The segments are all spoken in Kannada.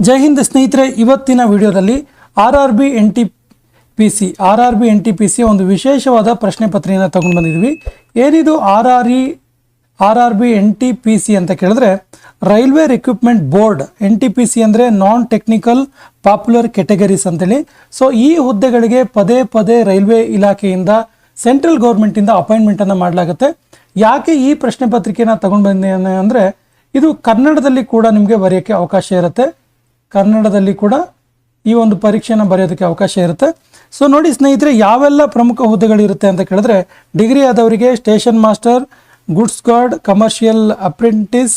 ಜೈ ಹಿಂದ್ ಸ್ನೇಹಿತರೆ, ಇವತ್ತಿನ ವಿಡಿಯೋದಲ್ಲಿ R R B N T P C ಒಂದು ವಿಶೇಷವಾದ ಪ್ರಶ್ನೆ ಪತ್ರಿಕೆಯನ್ನು ತಗೊಂಡು ಬಂದಿದ್ವಿ. ಏನಿದು R R B N T P C ಅಂತ ಕೇಳಿದ್ರೆ, railway recruitment board. N T P C ಅಂದರೆ ನಾನ್ ಟೆಕ್ನಿಕಲ್ ಪಾಪ್ಯುಲರ್ ಕ್ಯಾಟಗರೀಸ್ ಅಂತೇಳಿ. ಸೊ ಈ ಹುದ್ದೆಗಳಿಗೆ ಪದೇ ಪದೇ ರೈಲ್ವೆ ಇಲಾಖೆಯಿಂದ ಸೆಂಟ್ರಲ್ ಗೌರ್ಮೆಂಟಿಂದ ಅಪಾಯಿಂಟ್ಮೆಂಟನ್ನು ಮಾಡಲಾಗುತ್ತೆ. ಯಾಕೆ ಈ ಪ್ರಶ್ನೆ ಪತ್ರಿಕೆಯನ್ನು ತಗೊಂಡು ಬಂದೇನೆ ಅಂದರೆ, ಇದು ಕನ್ನಡದಲ್ಲಿ ಕೂಡ ನಿಮಗೆ ಬರೆಯೋಕ್ಕೆ ಅವಕಾಶ ಇರುತ್ತೆ. ಕನ್ನಡದಲ್ಲಿ ಕೂಡ ಈ ಒಂದು ಪರೀಕ್ಷೆಯನ್ನು ಬರೆಯೋದಕ್ಕೆ ಅವಕಾಶ ಇರುತ್ತೆ. ಸೊ ನೋಡಿ ಸ್ನೇಹಿತರೆ, ಯಾವೆಲ್ಲ ಪ್ರಮುಖ ಹುದ್ದೆಗಳಿರುತ್ತೆ ಅಂತ ಕೇಳಿದ್ರೆ, ಡಿಗ್ರಿ ಆದವರಿಗೆ station master, goods guard, commercial apprentice,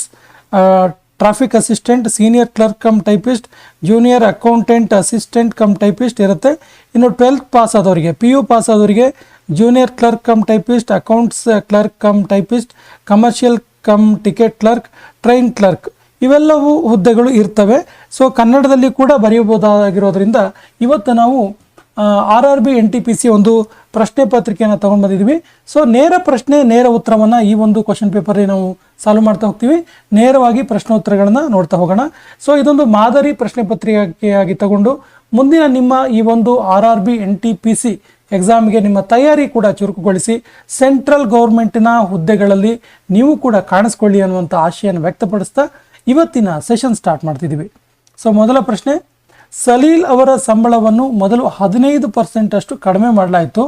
traffic assistant, senior clerk cum typist, junior accountant assistant cum typist ಇರುತ್ತೆ. ಇನ್ನು 12th ಪಾಸ್ ಆದವರಿಗೆ, PU ಪಾಸ್ ಆದವರಿಗೆ junior clerk cum typist, accounts clerk cum typist, commercial cum ticket clerk, train clerk, ಇವೆಲ್ಲವೂ ಹುದ್ದೆಗಳು ಇರ್ತವೆ. ಸೊ ಕನ್ನಡದಲ್ಲಿ ಕೂಡ ಬರೆಯಬಹುದಾಗಿರೋದ್ರಿಂದ ಇವತ್ತು ನಾವು R R B N T P C ಒಂದು ಪ್ರಶ್ನೆ ಪತ್ರಿಕೆಯನ್ನು ತಗೊಂಡು ಬಂದಿದ್ವಿ. ಸೊ ನೇರ ಪ್ರಶ್ನೆ ನೇರ ಉತ್ತರವನ್ನು ಈ ಒಂದು ಕ್ವಶನ್ ಪೇಪರ್ ನಾವು ಸಾಲ್ವ್ ಮಾಡ್ತಾ ಹೋಗ್ತೀವಿ. ನೇರವಾಗಿ ಪ್ರಶ್ನೋತ್ತರಗಳನ್ನು ನೋಡ್ತಾ ಹೋಗೋಣ. ಸೊ ಇದೊಂದು ಮಾದರಿ ಪ್ರಶ್ನೆ ಪತ್ರಿಕೆಯಾಗಿ ತಗೊಂಡು ಮುಂದಿನ ನಿಮ್ಮ ಈ ಒಂದು R R B N T P C ಎಕ್ಸಾಮ್ಗೆ ನಿಮ್ಮ ತಯಾರಿ ಕೂಡ ಚುರುಕುಗೊಳಿಸಿ ಸೆಂಟ್ರಲ್ ಗೌರ್ಮೆಂಟಿನ ಹುದ್ದೆಗಳಲ್ಲಿ ನೀವು ಕೂಡ ಕಾಣಿಸ್ಕೊಳ್ಳಿ ಅನ್ನುವಂಥ ಆಶೆಯನ್ನು ವ್ಯಕ್ತಪಡಿಸ್ತಾ ಇವತ್ತಿನ ಸೆಷನ್ ಸ್ಟಾರ್ಟ್ ಮಾಡ್ತಿದ್ದೀವಿ. ಸೊ ಮೊದಲ ಪ್ರಶ್ನೆ, ಸಲೀಲ್ ಅವರ ಸಂಬಳವನ್ನು ಮೊದಲು 15% ಅಷ್ಟು ಕಡಿಮೆ ಮಾಡಲಾಯಿತು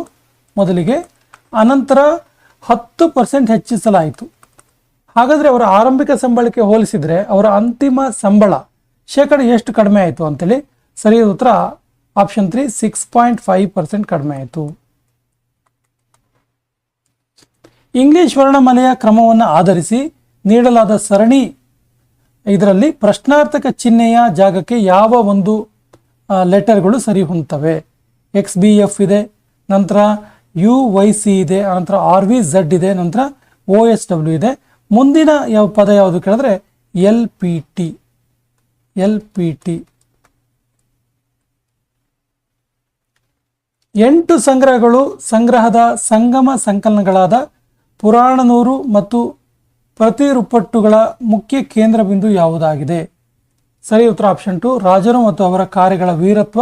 ಮೊದಲಿಗೆ, ಅನಂತರ 10% ಹೆಚ್ಚಿಸಲಾಯಿತು. ಹಾಗಾದರೆ ಅವರ ಆರಂಭಿಕ ಸಂಬಳಕ್ಕೆ ಹೋಲಿಸಿದರೆ ಅವರ ಅಂತಿಮ ಸಂಬಳ ಶೇಕಡ ಎಷ್ಟು ಕಡಿಮೆ ಆಯಿತು ಅಂತೇಳಿ. ಸರಿಯಾದ ಉತ್ತರ ಆಪ್ಷನ್ 3, 6.5% ಕಡಿಮೆ ಆಯಿತು. ಇಂಗ್ಲಿಷ್ ವರ್ಣಮಾಲೆಯ ಕ್ರಮವನ್ನು ಆಧರಿಸಿ ನೀಡಲಾದ ಸರಣಿ ಇದರಲ್ಲಿ ಪ್ರಶ್ನಾರ್ಥಕ ಚಿಹ್ನೆಯ ಜಾಗಕ್ಕೆ ಯಾವ ಒಂದು ಲೆಟರ್ಗಳು ಸರಿ ಹೊಂದುತ್ತವೆ? XBF ಇದೆ, ನಂತರ UYC ಇದೆ, ನಂತರ RVZ ಇದೆ, ನಂತರ OSW ಇದೆ. ಮುಂದಿನ ಪದ ಯಾವುದು ಕೇಳಿದ್ರೆ LPT. 8 ಸಂಗ್ರಹಗಳು ಸಂಗ್ರಹದ ಸಂಗಮ ಸಂಕಲನಗಳಾದ ಪುರಾಣನೂರು ಮತ್ತು ಪ್ರತಿರುಪಟ್ಟುಗಳ ಮುಖ್ಯ ಕೇಂದ್ರ ಬಿಂದು ಯಾವುದಾಗಿದೆ? ಸರಿ ಉತ್ತರ ಆಪ್ಷನ್ 2, ರಾಜರು ಮತ್ತು ಅವರ ಕಾರ್ಯಗಳ ವೀರತ್ವ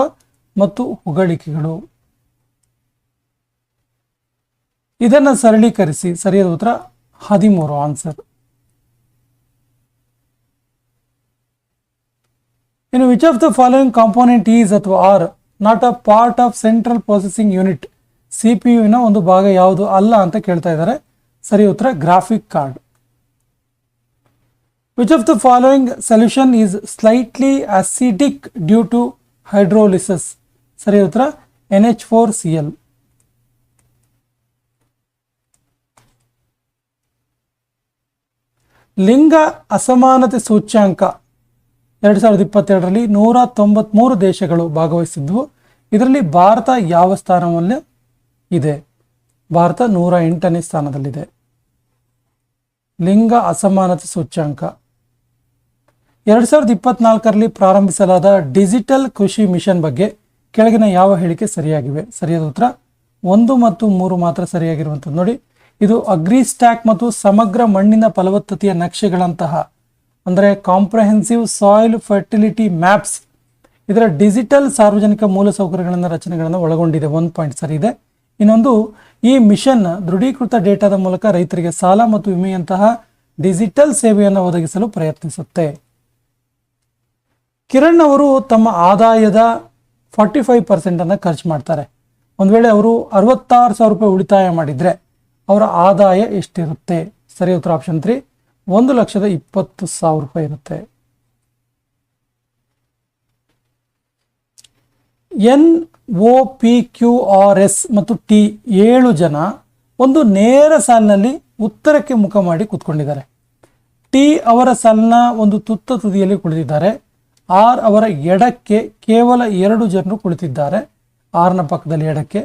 ಮತ್ತು ಹೊಗಳಿಕೆಗಳು. ಇದನ್ನು ಸರಳೀಕರಿಸಿ. ಸರಿಯಾದ ಉತ್ತರ 13 ಆನ್ಸರ್. ಇನ್ನು which of the following component is ಅಥವಾ or not a part of central processing unit? CPU ಒಂದು ಭಾಗ ಯಾವುದು ಅಲ್ಲ ಅಂತ ಕೇಳ್ತಾ ಇದ್ದಾರೆ. ಸರಿ ಉತ್ತರ graphic card. Which of the following solution is slightly acidic due to hydrolysis? ಸರಿ ಉತ್ತರ NH4Cl. ಲಿಂಗ ಅಸಮಾನತೆ ಸೂಚ್ಯಾಂಕ 2022ರಲ್ಲಿ 193 ದೇಶಗಳು ಭಾಗವಹಿಸಿದ್ವು. ಇದರಲ್ಲಿ ಭಾರತ ಯಾವ ಸ್ಥಾನದಲ್ಲಿ ಇದೆ? ಭಾರತ 108ನೇ ಸ್ಥಾನದಲ್ಲಿದೆ. ಲಿಂಗ ಅಸಮಾನತೆ ಸೂಚ್ಯಾಂಕ 2024ರಲ್ಲಿ ಪ್ರಾರಂಭಿಸಲಾದ ಡಿಜಿಟಲ್ ಕೃಷಿ ಮಿಷನ್ ಬಗ್ಗೆ ಕೆಳಗಿನ ಯಾವ ಹೇಳಿಕೆ ಸರಿಯಾಗಿವೆ? ಸರಿಯಾದ ಉತ್ತರ 1 ಮತ್ತು 3 ಮಾತ್ರ ಸರಿಯಾಗಿರುವಂಥದ್ದು. ನೋಡಿ, ಇದು ಅಗ್ರಿಸ್ಟ್ಯಾಕ್ ಮತ್ತು ಸಮಗ್ರ ಮಣ್ಣಿನ ಫಲವತ್ತತೆಯ ನಕ್ಷೆಗಳಂತಹ ಅಂದರೆ ಕಾಂಪ್ರಹೆನ್ಸಿವ್ ಸಾಯಿಲ್ ಫರ್ಟಿಲಿಟಿ ಮ್ಯಾಪ್ಸ್, ಇದರ ಡಿಜಿಟಲ್ ಸಾರ್ವಜನಿಕ ಮೂಲಸೌಕರ್ಯಗಳನ್ನು ರಚನೆಗಳನ್ನು ಒಳಗೊಂಡಿದೆ. 1 ಪಾಯಿಂಟ್ ಸರಿ ಇದೆ. ಇನ್ನೊಂದು, ಈ ಮಿಷನ್ ದೃಢೀಕೃತ ಡೇಟಾದ ಮೂಲಕ ರೈತರಿಗೆ ಸಾಲ ಮತ್ತು ವಿಮೆಯಂತಹ ಡಿಜಿಟಲ್ ಸೇವೆಯನ್ನು ಒದಗಿಸಲು ಪ್ರಯತ್ನಿಸುತ್ತೆ. ಕಿರಣ್ ಅವರು ತಮ್ಮ ಆದಾಯದ 45% ಖರ್ಚು ಮಾಡ್ತಾರೆ. ಒಂದು ವೇಳೆ ಅವರು 66,000 ರೂಪಾಯಿ ಉಳಿತಾಯ ಮಾಡಿದರೆ ಅವರ ಆದಾಯ ಎಷ್ಟಿರುತ್ತೆ? ಸರಿ ಉತ್ತರ ಆಪ್ಷನ್ 3, 1,20,000 ರೂಪಾಯಿ ಇರುತ್ತೆ. NOPQRS ಮತ್ತು T 7 ಜನ ಒಂದು ನೇರ ಸಾಲಿನಲ್ಲಿ ಉತ್ತರಕ್ಕೆ ಮುಖ ಮಾಡಿ ಕೂತ್ಕೊಂಡಿದ್ದಾರೆ. T ಅವರ ಸಾಲಿನ ಒಂದು ತುತ್ತ ತುದಿಯಲ್ಲಿ ಕುಳಿತಿದ್ದಾರೆ. R ಅವರ ಎಡಕ್ಕೆ ಕೇವಲ 2 ಜನರು ಕುಳಿತಿದ್ದಾರೆ, R ನ ಪಕ್ಕದಲ್ಲಿ ಎಡಕ್ಕೆ.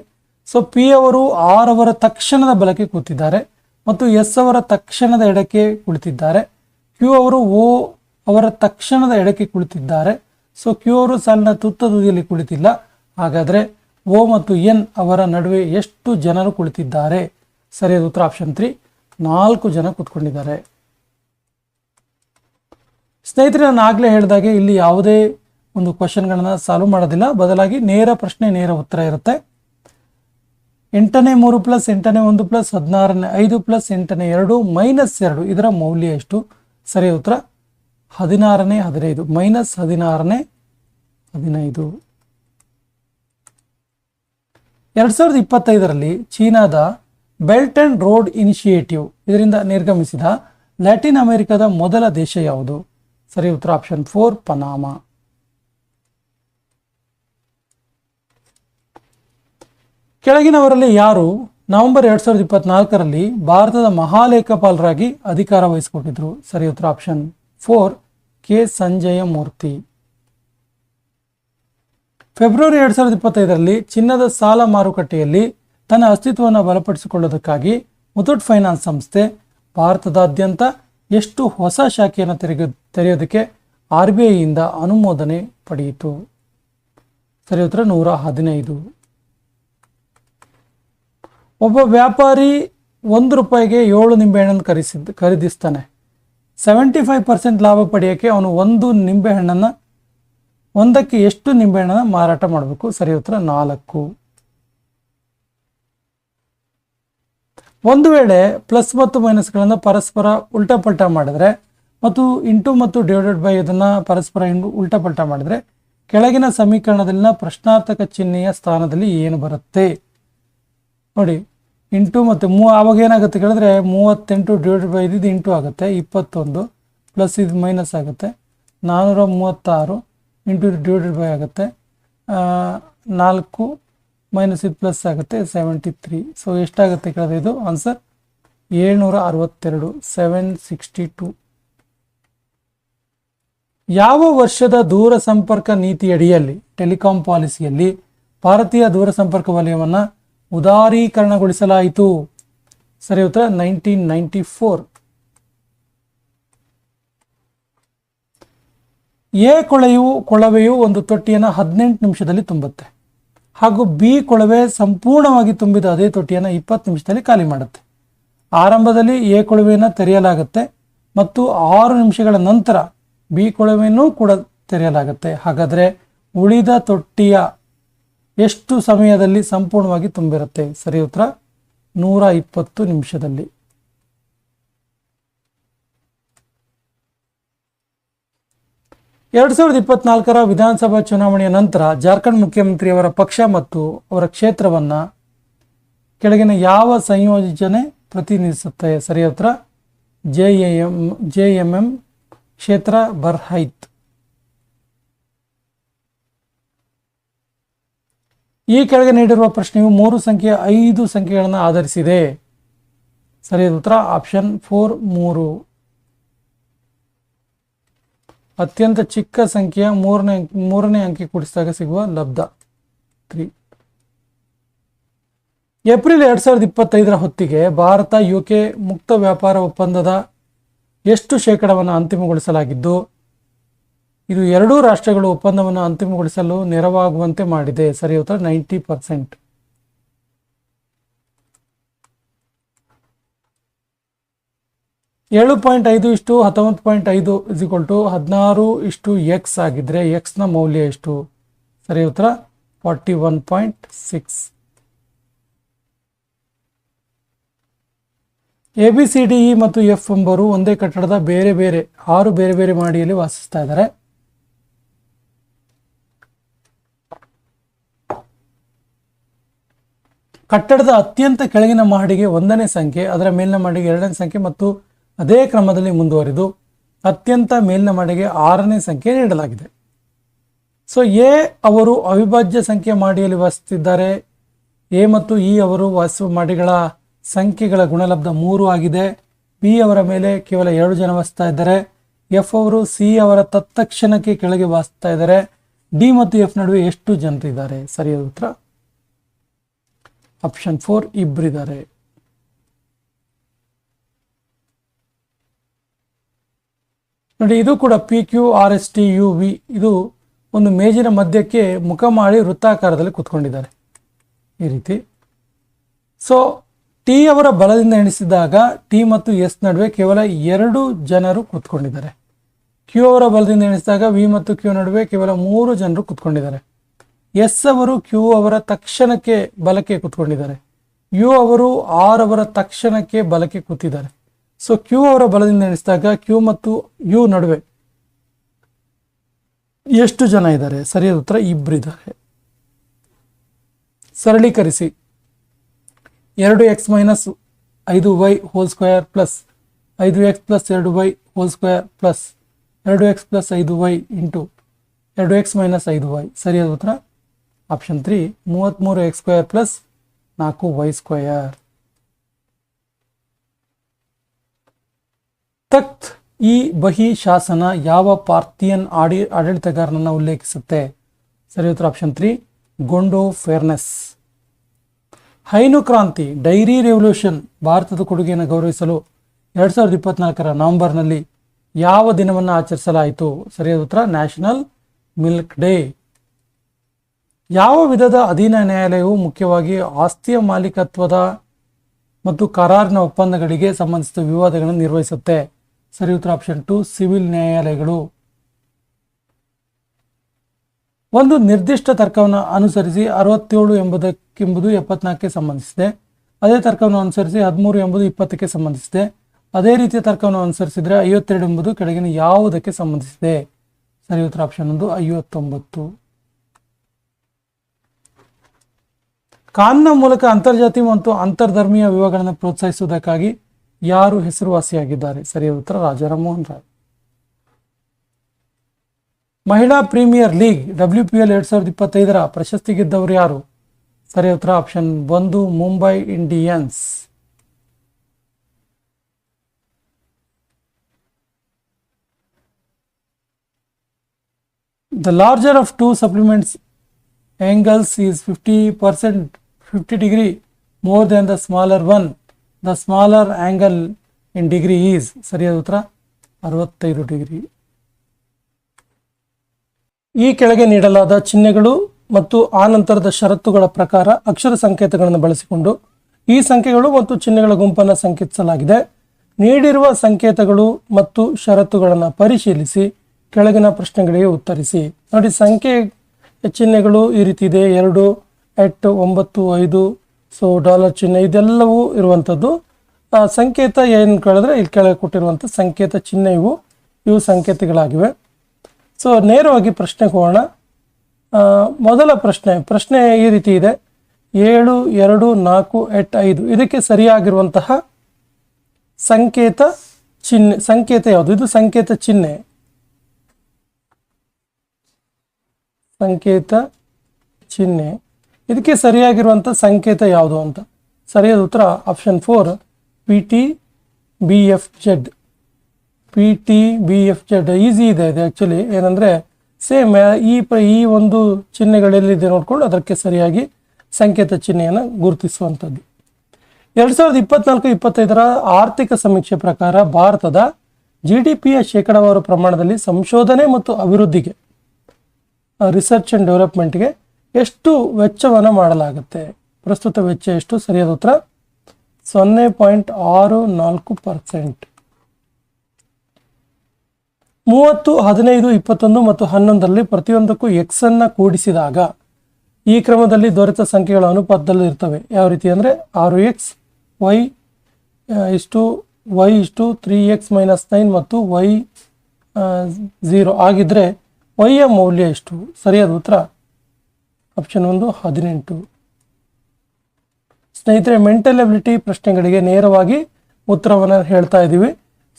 ಸೊ P ಅವರು R ಅವರ ತಕ್ಷಣದ ಬಲಕ್ಕೆ ಕೂತಿದ್ದಾರೆ ಮತ್ತು S ಅವರ ತಕ್ಷಣದ ಎಡಕ್ಕೆ ಕುಳಿತಿದ್ದಾರೆ. Q ಅವರು O ಅವರ ತಕ್ಷಣದ ಎಡಕ್ಕೆ ಕುಳಿತಿದ್ದಾರೆ. ಸೊ Q ಅವರು ಸಾಲಿನ ತುತ್ತ ತುದಿಯಲ್ಲಿ ಕುಳಿತಿಲ್ಲ. ಹಾಗಾದರೆ O ಮತ್ತು N ಅವರ ನಡುವೆ ಎಷ್ಟು ಜನರು ಕುಳಿತಿದ್ದಾರೆ? ಸರಿಯಾದ ಉತ್ತರ ಆಪ್ಷನ್ 3, 4 ಜನ ಕೂತ್ಕೊಂಡಿದ್ದಾರೆ. ಸ್ನೇಹಿತರೆ, ನಾನು ಆಗಲೇ ಹೇಳಿದಾಗೆ ಇಲ್ಲಿ ಯಾವುದೇ ಒಂದು ಕ್ವಶನ್ಗಳನ್ನ ಸಾಲ್ವ್ ಮಾಡೋದಿಲ್ಲ, ಬದಲಾಗಿ ನೇರ ಪ್ರಶ್ನೆ ನೇರ ಉತ್ತರ ಇರುತ್ತೆ. 8ನೇ 3 ಪ್ಲಸ್ 8ನೇ 1 ಪ್ಲಸ್ 16ನೇ 5 ಪ್ಲಸ್ 8ನೇ 2 ಮೈನಸ್ 2 ಇದರ ಮೌಲ್ಯ ಎಷ್ಟು? ಸರಿ ಉತ್ತರ 16ನೇ 15 ಮೈನಸ್ 16ನೇ 15. 2025ರಲ್ಲಿ ಚೀನಾದ ಬೆಲ್ಟ್ ಅಂಡ್ ರೋಡ್ ಇನಿಷಿಯೇಟಿವ್ ಇದರಿಂದ ನಿರ್ಗಮಿಸಿದ ಲ್ಯಾಟಿನ್ ಅಮೆರಿಕದ ಮೊದಲ ದೇಶ ಯಾವುದು? ಸರಿ ಉತ್ತರ ಆಪ್ಷನ್ 4 ಪನಾಮಾ. ಕೆಳಗಿನವರಲ್ಲಿ ಯಾರು ನವೆಂಬರ್ 2024ರಲ್ಲಿ ಭಾರತದ ಮಹಾಲೇಖಪಾಲರಾಗಿ ಅಧಿಕಾರ ವಹಿಸಿಕೊಂಡಿದ್ರು? ಸರಿ ಉತ್ತರ ಆಪ್ಷನ್ 4 ಕೆ ಸಂಜಯ ಮೂರ್ತಿ. ಫೆಬ್ರವರಿ 2025ರಲ್ಲಿ ಚಿನ್ನದ ಸಾಲ ಮಾರುಕಟ್ಟೆಯಲ್ಲಿ ತನ್ನ ಅಸ್ತಿತ್ವವನ್ನು ಬಲಪಡಿಸಿಕೊಳ್ಳುವುದಕ್ಕಾಗಿ ಮುಥೂಟ್ ಫೈನಾನ್ಸ್ ಸಂಸ್ಥೆ ಭಾರತದಾದ್ಯಂತ ಎಷ್ಟು ಹೊಸ ಶಾಖೆಯನ್ನು ತೆರೆಯೋದಕ್ಕೆ RBI ಯಿಂದ ಅನುಮೋದನೆ ಪಡೆಯಿತು? ಸರಿ ಉತ್ತರ 115. ಒಬ್ಬ ವ್ಯಾಪಾರಿ ₹1ಗೆ 7 ನಿಂಬೆಹಣ್ಣನ್ನು ಖರೀದಿಸ್ತಾನೆ. 75% ಲಾಭ ಪಡೆಯೋಕ್ಕೆ ಅವನು ಒಂದಕ್ಕೆ ಎಷ್ಟು ನಿಂಬೆಹಣ್ಣನ್ನು ಮಾರಾಟ ಮಾಡಬೇಕು? ಸರಿ ಉತ್ತರ 4. ಒಂದು ವೇಳೆ ಪ್ಲಸ್ ಮತ್ತು ಮೈನಸ್ಗಳನ್ನು ಪರಸ್ಪರ ಉಲ್ಟಾ ಮಾಡಿದರೆ ಮತ್ತು ಇಂಟು ಮತ್ತು ಡಿವೈಡೆಡ್ ಬೈ ಇದನ್ನು ಪರಸ್ಪರ ಉಲ್ಟಾ ಮಾಡಿದರೆ ಕೆಳಗಿನ ಸಮೀಕರಣದಲ್ಲಿನ ಪ್ರಶ್ನಾರ್ಥಕ ಚಿಹ್ನೆಯ ಸ್ಥಾನದಲ್ಲಿ ಏನು ಬರುತ್ತೆ? ನೋಡಿ, ಇಂಟು ಮತ್ತು ಆವಾಗ ಏನಾಗುತ್ತೆ ಕೇಳಿದ್ರೆ 38 ಡಿವೈಡೆಡ್ ಬೈ ಇದು ಇಂಟು ಆಗುತ್ತೆ, 21 ಪ್ಲಸ್ ಇದು ಮೈನಸ್ ಆಗುತ್ತೆ, 436 ಇಂಟು ಡಿವೈಡೆಡ್ ಬೈ ಆಗುತ್ತೆ, 4 ಮೈನಸ್ ಇದು ಪ್ಲಸ್ ಆಗುತ್ತೆ 73. ಸೊ ಎಷ್ಟಾಗುತ್ತೆ ಕೇಳಿದ್ರೆ ಇದು ಆನ್ಸರ್ 762 762. ಯಾವ ವರ್ಷದ ದೂರಸಂಪರ್ಕ ನೀತಿಯಡಿಯಲ್ಲಿ ಟೆಲಿಕಾಂ ಪಾಲಿಸಿಯಲ್ಲಿ ಭಾರತೀಯ ದೂರಸಂಪರ್ಕ ವಲಯವನ್ನು ಉದಾರೀಕರಣಗೊಳಿಸಲಾಯಿತು? ಸರಿ ಉತ್ತರ 1994. ಎ ಕೊಳವೆಯು ಒಂದು ತೊಟ್ಟಿಯನ್ನು 18 ನಿಮಿಷದಲ್ಲಿ ತುಂಬುತ್ತೆ ಹಾಗೂ ಬಿ ಕೊಳವೆ ಸಂಪೂರ್ಣವಾಗಿ ತುಂಬಿದ ಅದೇ ತೊಟ್ಟಿಯನ್ನು 20 ನಿಮಿಷದಲ್ಲಿ ಖಾಲಿ ಮಾಡುತ್ತೆ. ಆರಂಭದಲ್ಲಿ ಎ ಕೊಳವೆಯನ್ನು ತೆರೆಯಲಾಗುತ್ತೆ ಮತ್ತು 6 ನಿಮಿಷಗಳ ನಂತರ ಬಿ ಕೊಳವೆಯನ್ನು ಕೂಡ ತೆರೆಯಲಾಗುತ್ತೆ. ಹಾಗಾದರೆ ಉಳಿದ ತೊಟ್ಟಿಯ ಎಷ್ಟು ಸಮಯದಲ್ಲಿ ಸಂಪೂರ್ಣವಾಗಿ ತುಂಬಿರುತ್ತೆ? ಸರಿ ಉತ್ತರ 120 ನಿಮಿಷದಲ್ಲಿ. ಎರಡು 2024ರ ವಿಧಾನಸಭಾ ಚುನಾವಣೆಯ ನಂತರ ಜಾರ್ಖಂಡ್ ಮುಖ್ಯಮಂತ್ರಿಯವರ ಪಕ್ಷ ಮತ್ತು ಅವರ ಕ್ಷೇತ್ರವನ್ನು ಕೆಳಗಿನ ಯಾವ ಸಂಯೋಜನೆ ಪ್ರತಿನಿಧಿಸುತ್ತೆ? ಸರಿ ಉತ್ತರ JMM ಕ್ಷೇತ್ರ ಬರ್ಹೈತ್. ಈ ಕೆಳಗೆ ನೀಡಿರುವ ಪ್ರಶ್ನೆಯು 3 ಸಂಖ್ಯೆಯ 5 ಸಂಖ್ಯೆಗಳನ್ನು ಆಧರಿಸಿದೆ. ಸರಿಯಾದ ಉತ್ತರ ಆಪ್ಷನ್ 4 3. ಅತ್ಯಂತ ಚಿಕ್ಕ ಸಂಖ್ಯೆಯ ಮೂರನೇ ಅಂಕಿ ಕೂಡಿಸಿದಾಗ ಸಿಗುವ ಲಬ್ಧ 3. ಏಪ್ರಿಲ್ 2025ರ ಹೊತ್ತಿಗೆ ಭಾರತ UK ಮುಕ್ತ ವ್ಯಾಪಾರ ಒಪ್ಪಂದದ ಎಷ್ಟು ಶೇಕಡವನ್ನು ಅಂತಿಮಗೊಳಿಸಲಾಗಿದ್ದು ಇದು ಎರಡೂ ರಾಷ್ಟ್ರಗಳು ಒಪ್ಪಂದವನ್ನು ಅಂತಿಮಗೊಳಿಸಲು ನೆರವಾಗುವಂತೆ ಮಾಡಿದೆ? ಸರಿ ಉತ್ತರ 90%. $7.5 19.5 16:x ಆಗಿದ್ರೆ x ನ ಮೌಲ್ಯ ಎಷ್ಟು? ಸರಿ ಉತ್ತರ 41.6. ABCDE ಮತ್ತು F ಎಂಬರು ಒಂದೇ ಕಟ್ಟಡದ 6 ಬೇರೆ ಬೇರೆ ಮಹಡಿಯಲ್ಲಿ ವಾಸಿಸ್ತಾ ಇದ್ದಾರೆ. ಕಟ್ಟಡದ ಅತ್ಯಂತ ಕೆಳಗಿನ ಮಹಡಿಗೆ 1ನೇ ಸಂಖ್ಯೆ, ಅದರ ಮೇಲಿನ ಮಹಡಿಗೆ 2ನೇ ಸಂಖ್ಯೆ ಮತ್ತು ಅದೇ ಕ್ರಮದಲ್ಲಿ ಮುಂದುವರಿದು ಅತ್ಯಂತ ಮೇಲಿನ ಮಹಡಿಗೆ 6ನೇ ಸಂಖ್ಯೆ ನೀಡಲಾಗಿದೆ. ಸೊ ಎ ಅವರು ಅವಿಭಾಜ್ಯ ಸಂಖ್ಯೆ ಮಹಡಿಯಲ್ಲಿ ವಾಸಿಸುತ್ತಿದ್ದಾರೆ. ಎ ಮತ್ತು ಇ ಅವರು ವಾಸಿಸುವ ಮಹಡಿಗಳ ಸಂಖ್ಯೆಗಳ ಗುಣಲಬ್ಧ 3 ಆಗಿದೆ. ಬಿ ಅವರ ಮೇಲೆ ಕೇವಲ 2 ಜನ ವಾಸಿಸ್ತಾ ಇದ್ದಾರೆ. ಎಫ್ ಅವರು ಸಿ ಅವರ ತತ್ಕ್ಷಣಕ್ಕೆ ಕೆಳಗೆ ವಾಸಿಸ್ತಾ ಇದ್ದಾರೆ. ಡಿ ಮತ್ತು ಎಫ್ ನಡುವೆ ಎಷ್ಟು ಜನರಿದ್ದಾರೆ? ಸರಿಯಾದ ಉತ್ತರ ಆಪ್ಷನ್ 4 ಇಬ್ಬರಿದ್ದಾರೆ. ನೋಡಿ, ಇದು ಕೂಡ PQRSTUV ಇದು ಒಂದು ಮೇಜಿನ ಮಧ್ಯಕ್ಕೆ ಮುಖ ಮಾಡಿ ವೃತ್ತಾಕಾರದಲ್ಲಿ ಕೂತ್ಕೊಂಡಿದ್ದಾರೆ ಈ ರೀತಿ. ಸೊ ಟಿ ಅವರ ಬಲದಿಂದ ಎಣಿಸಿದಾಗ ಟಿ ಮತ್ತು ಎಸ್ ನಡುವೆ ಕೇವಲ 2 ಜನರು ಕೂತ್ಕೊಂಡಿದ್ದಾರೆ. ಕ್ಯೂ ಅವರ ಬಲದಿಂದ ಎಣಿಸಿದಾಗ ವಿ ಮತ್ತು ಕ್ಯೂ ನಡುವೆ ಕೇವಲ 3 ಜನರು ಕುತ್ಕೊಂಡಿದ್ದಾರೆ. ಎಸ್ ಅವರು ಕ್ಯೂ ಅವರ ತಕ್ಷಣಕ್ಕೆ ಬಲಕ್ಕೆ ಕುತ್ಕೊಂಡಿದ್ದಾರೆ. ಯು ಅವರು ಆರ್ ಅವರ ತಕ್ಷಣಕ್ಕೆ ಬಲಕ್ಕೆ ಕೂತಿದ್ದಾರೆ. ಸೊ ಕ್ಯೂ ಅವರ ಬಲದಿಂದ ಎಣಿಸಿದಾಗ ಕ್ಯೂ ಮತ್ತು ಯು ನಡುವೆ ಎಷ್ಟು ಜನ ಇದ್ದಾರೆ? ಸರಿಯಾದ ಉತ್ತರ ಇಬ್ಬರಿದ್ದಾರೆ. ಸರಳೀಕರಿಸಿ 2x minus 5y whole square plus 5x plus 2y whole square plus 2x plus 5y into 2x minus 5y. ಸರಿಯಾದ ಉತ್ತರ option 3 33x square plus 4y square. Takht ಈ ಬಹಿ ಶಾಸನ ಯಾವ ಪಾರ್ಥಿಯನ್ ಆಡಳಿತಗಾರನನ್ನು ಉಲ್ಲೇಖಿಸುತ್ತೆ? ಸರಿಯಾದ ಉತ್ತರ ಆಪ್ಷನ್ 3 ಗೊಂಡೋ ಫೇರ್ನೆಸ್. ಹೈನು ಕ್ರಾಂತಿ ಡೈರಿ ರೆವಲ್ಯೂಷನ್ ಭಾರತದ ಕೊಡುಗೆಯನ್ನು ಗೌರವಿಸಲು 2024ರ ನವೆಂಬರ್ನಲ್ಲಿ ಯಾವ ದಿನವನ್ನು ಆಚರಿಸಲಾಯಿತು? ಸರಿಯಾದ ಉತ್ತರ ನ್ಯಾಷನಲ್ ಮಿಲ್ಕ್ ಡೇ. ಯಾವ ವಿಧದ ಅಧೀನ ನ್ಯಾಯಾಲಯವು ಮುಖ್ಯವಾಗಿ ಆಸ್ತಿಯ ಮಾಲೀಕತ್ವದ ಮತ್ತು ಕರಾರಿನ ಒಪ್ಪಂದಗಳಿಗೆ ಸಂಬಂಧಿಸಿದ ವಿವಾದಗಳನ್ನು ನಿರ್ವಹಿಸುತ್ತೆ? ಸರಿ ಉತ್ತರ ಆಪ್ಷನ್ 2 ಸಿವಿಲ್ ನ್ಯಾಯಾಲಯಗಳು. ಒಂದು ನಿರ್ದಿಷ್ಟ ತರ್ಕವನ್ನು ಅನುಸರಿಸಿ 67 ಎಂಬುದು 74ಕ್ಕೆ ಸಂಬಂಧಿಸಿದೆ. ಅದೇ ತರ್ಕವನ್ನು ಅನುಸರಿಸಿ 13 ಎಂಬುದು 20ಕ್ಕೆ ಸಂಬಂಧಿಸಿದೆ. ಅದೇ ರೀತಿಯ ತರ್ಕವನ್ನು ಅನುಸರಿಸಿದರೆ 52 ಎಂಬುದು ಕೆಳಗಿನ ಯಾವುದಕ್ಕೆ ಸಂಬಂಧಿಸಿದೆ? ಸರಿ ಉತ್ತರ ಆಪ್ಷನ್ 1 59. ಕಾನ್ನ ಮೂಲಕ ಅಂತರ್ಜಾತಿ ಮತ್ತು ಅಂತರ್ಧರ್ಮೀಯ ವಿವಾಹಗಳನ್ನು ಪ್ರೋತ್ಸಾಹಿಸುವುದಕ್ಕಾಗಿ ಯಾರು ಹೆಸರುವಾಸಿಯಾಗಿದ್ದಾರೆ? ಸರಿಯಾದ ಉತ್ತರ ರಾಜಾ ರಾಮಮೋಹನ್ ರಾಯ್. ಮಹಿಳಾ ಪ್ರೀಮಿಯರ್ ಲೀಗ್ WPL 2025ರ ಪ್ರಶಸ್ತಿ ಗೆದ್ದವರು ಯಾರು? ಸರಿಯಾದ ಉತ್ತರ option 1 Mumbai Indians. The larger of two supplements angles is 50 degree more than the smaller one. The smaller angle in degree is ಸರಿಯಾದ ಉತ್ತರ 65 ಡಿಗ್ರಿ. ಈ ಕೆಳಗೆ ನೀಡಲಾದ ಚಿಹ್ನೆಗಳು ಮತ್ತು ಆನಂತರದ ಷರತ್ತುಗಳ ಪ್ರಕಾರ ಅಕ್ಷರ ಸಂಕೇತಗಳನ್ನು ಬಳಸಿಕೊಂಡು ಈ ಸಂಖ್ಯೆಗಳು ಮತ್ತು ಚಿಹ್ನೆಗಳ ಗುಂಪನ್ನು ಸಂಕೇತಿಸಲಾಗಿದೆ. ನೀಡಿರುವ ಸಂಕೇತಗಳು ಮತ್ತು ಷರತ್ತುಗಳನ್ನು ಪರಿಶೀಲಿಸಿ ಕೆಳಗಿನ ಪ್ರಶ್ನೆಗಳಿಗೆ ಉತ್ತರಿಸಿ. ನೋಡಿ, ಸಂಖ್ಯೆ ಚಿಹ್ನೆಗಳು ಈ ರೀತಿ ಇದೆ, 2 8 9 5. ಸೊ ಡಾಲರ್ ಚಿಹ್ನೆ ಇದೆಲ್ಲವೂ ಇರುವಂಥದ್ದು. ಸಂಕೇತ ಏನು ಕೇಳಿದ್ರೆ ಇಲ್ಲಿ ಕೆಳಗೆ ಕೊಟ್ಟಿರುವಂಥ ಸಂಕೇತ ಚಿಹ್ನೆ ಇವು ಸಂಕೇತಗಳಾಗಿವೆ. ಸೊ ನೇರವಾಗಿ ಪ್ರಶ್ನೆಗೆ ಹೋಗೋಣ. ಮೊದಲ ಪ್ರಶ್ನೆ ಈ ರೀತಿ ಇದೆ, 7 2 4 8 5 ಇದಕ್ಕೆ ಸರಿಯಾಗಿರುವಂತಹ ಸಂಕೇತ ಯಾವುದು? ಇದು ಸಂಕೇತ ಚಿಹ್ನೆ. ಇದಕ್ಕೆ ಸರಿಯಾಗಿರುವಂಥ ಸಂಕೇತ ಯಾವುದು ಅಂತ. ಸರಿಯಾದ ಉತ್ತರ ಆಪ್ಷನ್ 4 PTBFZ. ಈಸಿ ಇದೆ ಇದು. ಆ್ಯಕ್ಚುಲಿ ಏನಂದರೆ ಸೇಮ್ ಈ ಒಂದು ಚಿಹ್ನೆಗಳೆಲ್ಲಿದೆ ನೋಡ್ಕೊಂಡು ಅದಕ್ಕೆ ಸರಿಯಾಗಿ ಸಂಕೇತ ಚಿಹ್ನೆಯನ್ನು ಗುರುತಿಸುವಂಥದ್ದು. 2024-25ರ ಆರ್ಥಿಕ ಸಮೀಕ್ಷೆ ಪ್ರಕಾರ ಭಾರತದ GDPಯ ಶೇಕಡಾವಾರು ಪ್ರಮಾಣದಲ್ಲಿ ಸಂಶೋಧನೆ ಮತ್ತು ಅಭಿವೃದ್ಧಿಗೆ ರಿಸರ್ಚ್ ಆ್ಯಂಡ್ ಡೆವಲಪ್ಮೆಂಟ್ಗೆ ಎಷ್ಟು ವೆಚ್ಚವನ್ನು ಮಾಡಲಾಗುತ್ತೆ? ಪ್ರಸ್ತುತ ವೆಚ್ಚ ಎಷ್ಟು? ಸರಿಯಾದ ಉತ್ತರ 0.64%. 30, 15, 21 ಮತ್ತು 11ರಲ್ಲಿ ಪ್ರತಿಯೊಂದಕ್ಕೂ x ಅನ್ನು ಕೂಡಿಸಿದಾಗ ಈ ಕ್ರಮದಲ್ಲಿ ದೊರೆತ ಸಂಖ್ಯೆಗಳ ಅನುಪಾತದಲ್ಲಿ ಇರ್ತವೆ. ಯಾವ ರೀತಿ ಅಂದರೆ 6x y ಇಷ್ಟು y ಇಷ್ಟು 3x - 9 ಮತ್ತು y 0 ಆಗಿದ್ದರೆ y ಯ ಮೌಲ್ಯ ಎಷ್ಟು? ಸರಿಯಾದ ಉತ್ತರ ಆಪ್ಷನ್ 1 18. ಸ್ನೇಹಿತರೆ, ಮೆಂಟಲ್ ಎಬಿಲಿಟಿ ಪ್ರಶ್ನೆಗಳಿಗೆ ನೇರವಾಗಿ ಉತ್ತರವನ್ನು ಹೇಳ್ತಾ ಇದ್ದೀವಿ.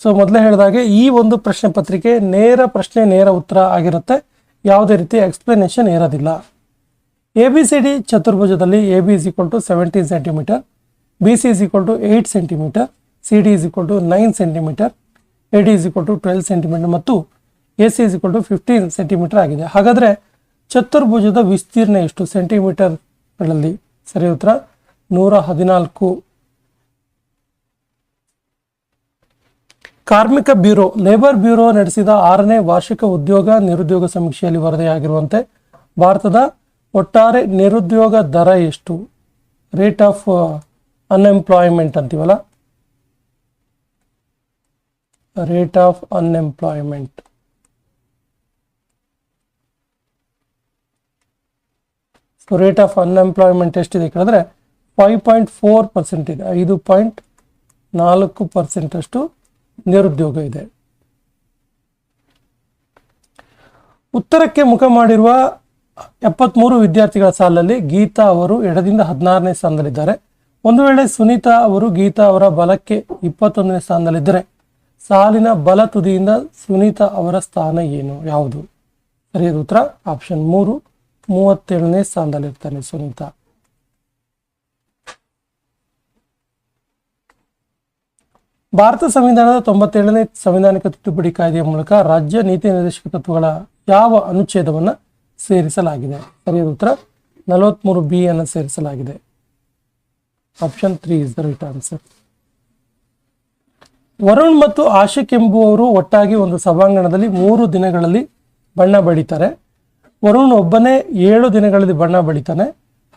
ಸೊ ಮೊದಲೇ ಹೇಳಿದಾಗೆ ಈ ಒಂದು ಪ್ರಶ್ನೆ ಪತ್ರಿಕೆ ನೇರ ಪ್ರಶ್ನೆ ನೇರ ಉತ್ತರ ಆಗಿರುತ್ತೆ. ಯಾವುದೇ ರೀತಿ ಎಕ್ಸ್ಪ್ಲನೇಷನ್ ಇರೋದಿಲ್ಲ. ABCD ಚತುರ್ಭುಜದಲ್ಲಿ AB = 17 centimetre, BC = 8 centimetre, CD = 9 centimetre, AD = 12 centimetre ಮತ್ತು AC = 15 ಸೆಂಟಿಮೀಟರ್ ಆಗಿದೆ. ಹಾಗಾದರೆ ಚತುರ್ಭುಜದ ವಿಸ್ತೀರ್ಣ ಎಷ್ಟು ಸೆಂಟಿಮೀಟರ್ಗಳಲ್ಲಿ? ಸರಿ ಉತ್ತರ 114. ಕಾರ್ಮಿಕ ಬ್ಯೂರೋ ಲೇಬರ್ ಬ್ಯೂರೋ ನಡೆಸಿದ 6ನೇ ವಾರ್ಷಿಕ ಉದ್ಯೋಗ ನಿರುದ್ಯೋಗ ಸಮೀಕ್ಷೆಯಲ್ಲಿ ವರದಿಯಾಗಿರುವಂತೆ ಭಾರತದ ಒಟ್ಟಾರೆ ನಿರುದ್ಯೋಗ ದರ ಎಷ್ಟು? ರೇಟ್ ಆಫ್ ಅನ್ಎಂಪ್ಲಾಯ್ಮೆಂಟ್ ಅಂತೀವಲ್ಲ, rate of unemployment so rate of unemployment ಎಷ್ಟಿದೆ ಕೇಳಿದ್ರೆ 5.4% ಇದೆ. 5.4% ಅಷ್ಟು ನಿರುದ್ಯೋಗ ಇದೆ. ಉತ್ತರಕ್ಕೆ ಮುಖ ಮಾಡಿರುವ 73 ವಿದ್ಯಾರ್ಥಿಗಳ ಸಾಲಲ್ಲಿ ಗೀತಾ ಅವರು ಎಡದಿಂದ 16ನೇ ಸ್ಥಾನದಲ್ಲಿದ್ದಾರೆ. ಒಂದು ವೇಳೆ ಸುನೀತಾ ಅವರು ಗೀತಾ ಅವರ ಬಲಕ್ಕೆ 21ನೇ ಸ್ಥಾನದಲ್ಲಿದ್ದರೆ ಸಾಲಿನ ಬಲ ತುದಿಯಿಂದ ಸುನೀತಾ ಅವರ ಸ್ಥಾನ ಏನು, ಯಾವುದು? ಸರಿಯಾದ ಉತ್ತರ ಆಪ್ಷನ್ 3, 37ನೇ ಸ್ಥಾನದಲ್ಲಿರ್ತಾನೆ ಸುನೀತಾ. ಭಾರತ ಸಂವಿಧಾನದ 97ನೇ ಸಂವಿಧಾನಿಕ ತಿದ್ದುಪಡಿ ಕಾಯ್ದೆಯ ಮೂಲಕ ರಾಜ್ಯ ನೀತಿ ನಿರ್ದೇಶಕ ತತ್ವಗಳ ಯಾವ ಅನುಚ್ಛೇದವನ್ನು ಸೇರಿಸಲಾಗಿದೆ? ಸರಿಯಾದ ಉತ್ತರ 43B ಅನ್ನು ಸೇರಿಸಲಾಗಿದೆ. Option 3 is the right answer. Varun ಮತ್ತು ಆಶಿಕ್ ಎಂಬುವವರು ಒಟ್ಟಾಗಿ ಒಂದು ಸಭಾಂಗಣದಲ್ಲಿ 3 ದಿನಗಳಲ್ಲಿ ಬಣ್ಣ ಬಳಿತಾರೆ. ವರುಣ್ ಒಬ್ಬನೇ 7 ದಿನಗಳಲ್ಲಿ ಬಣ್ಣ ಬಳಿತಾನೆ.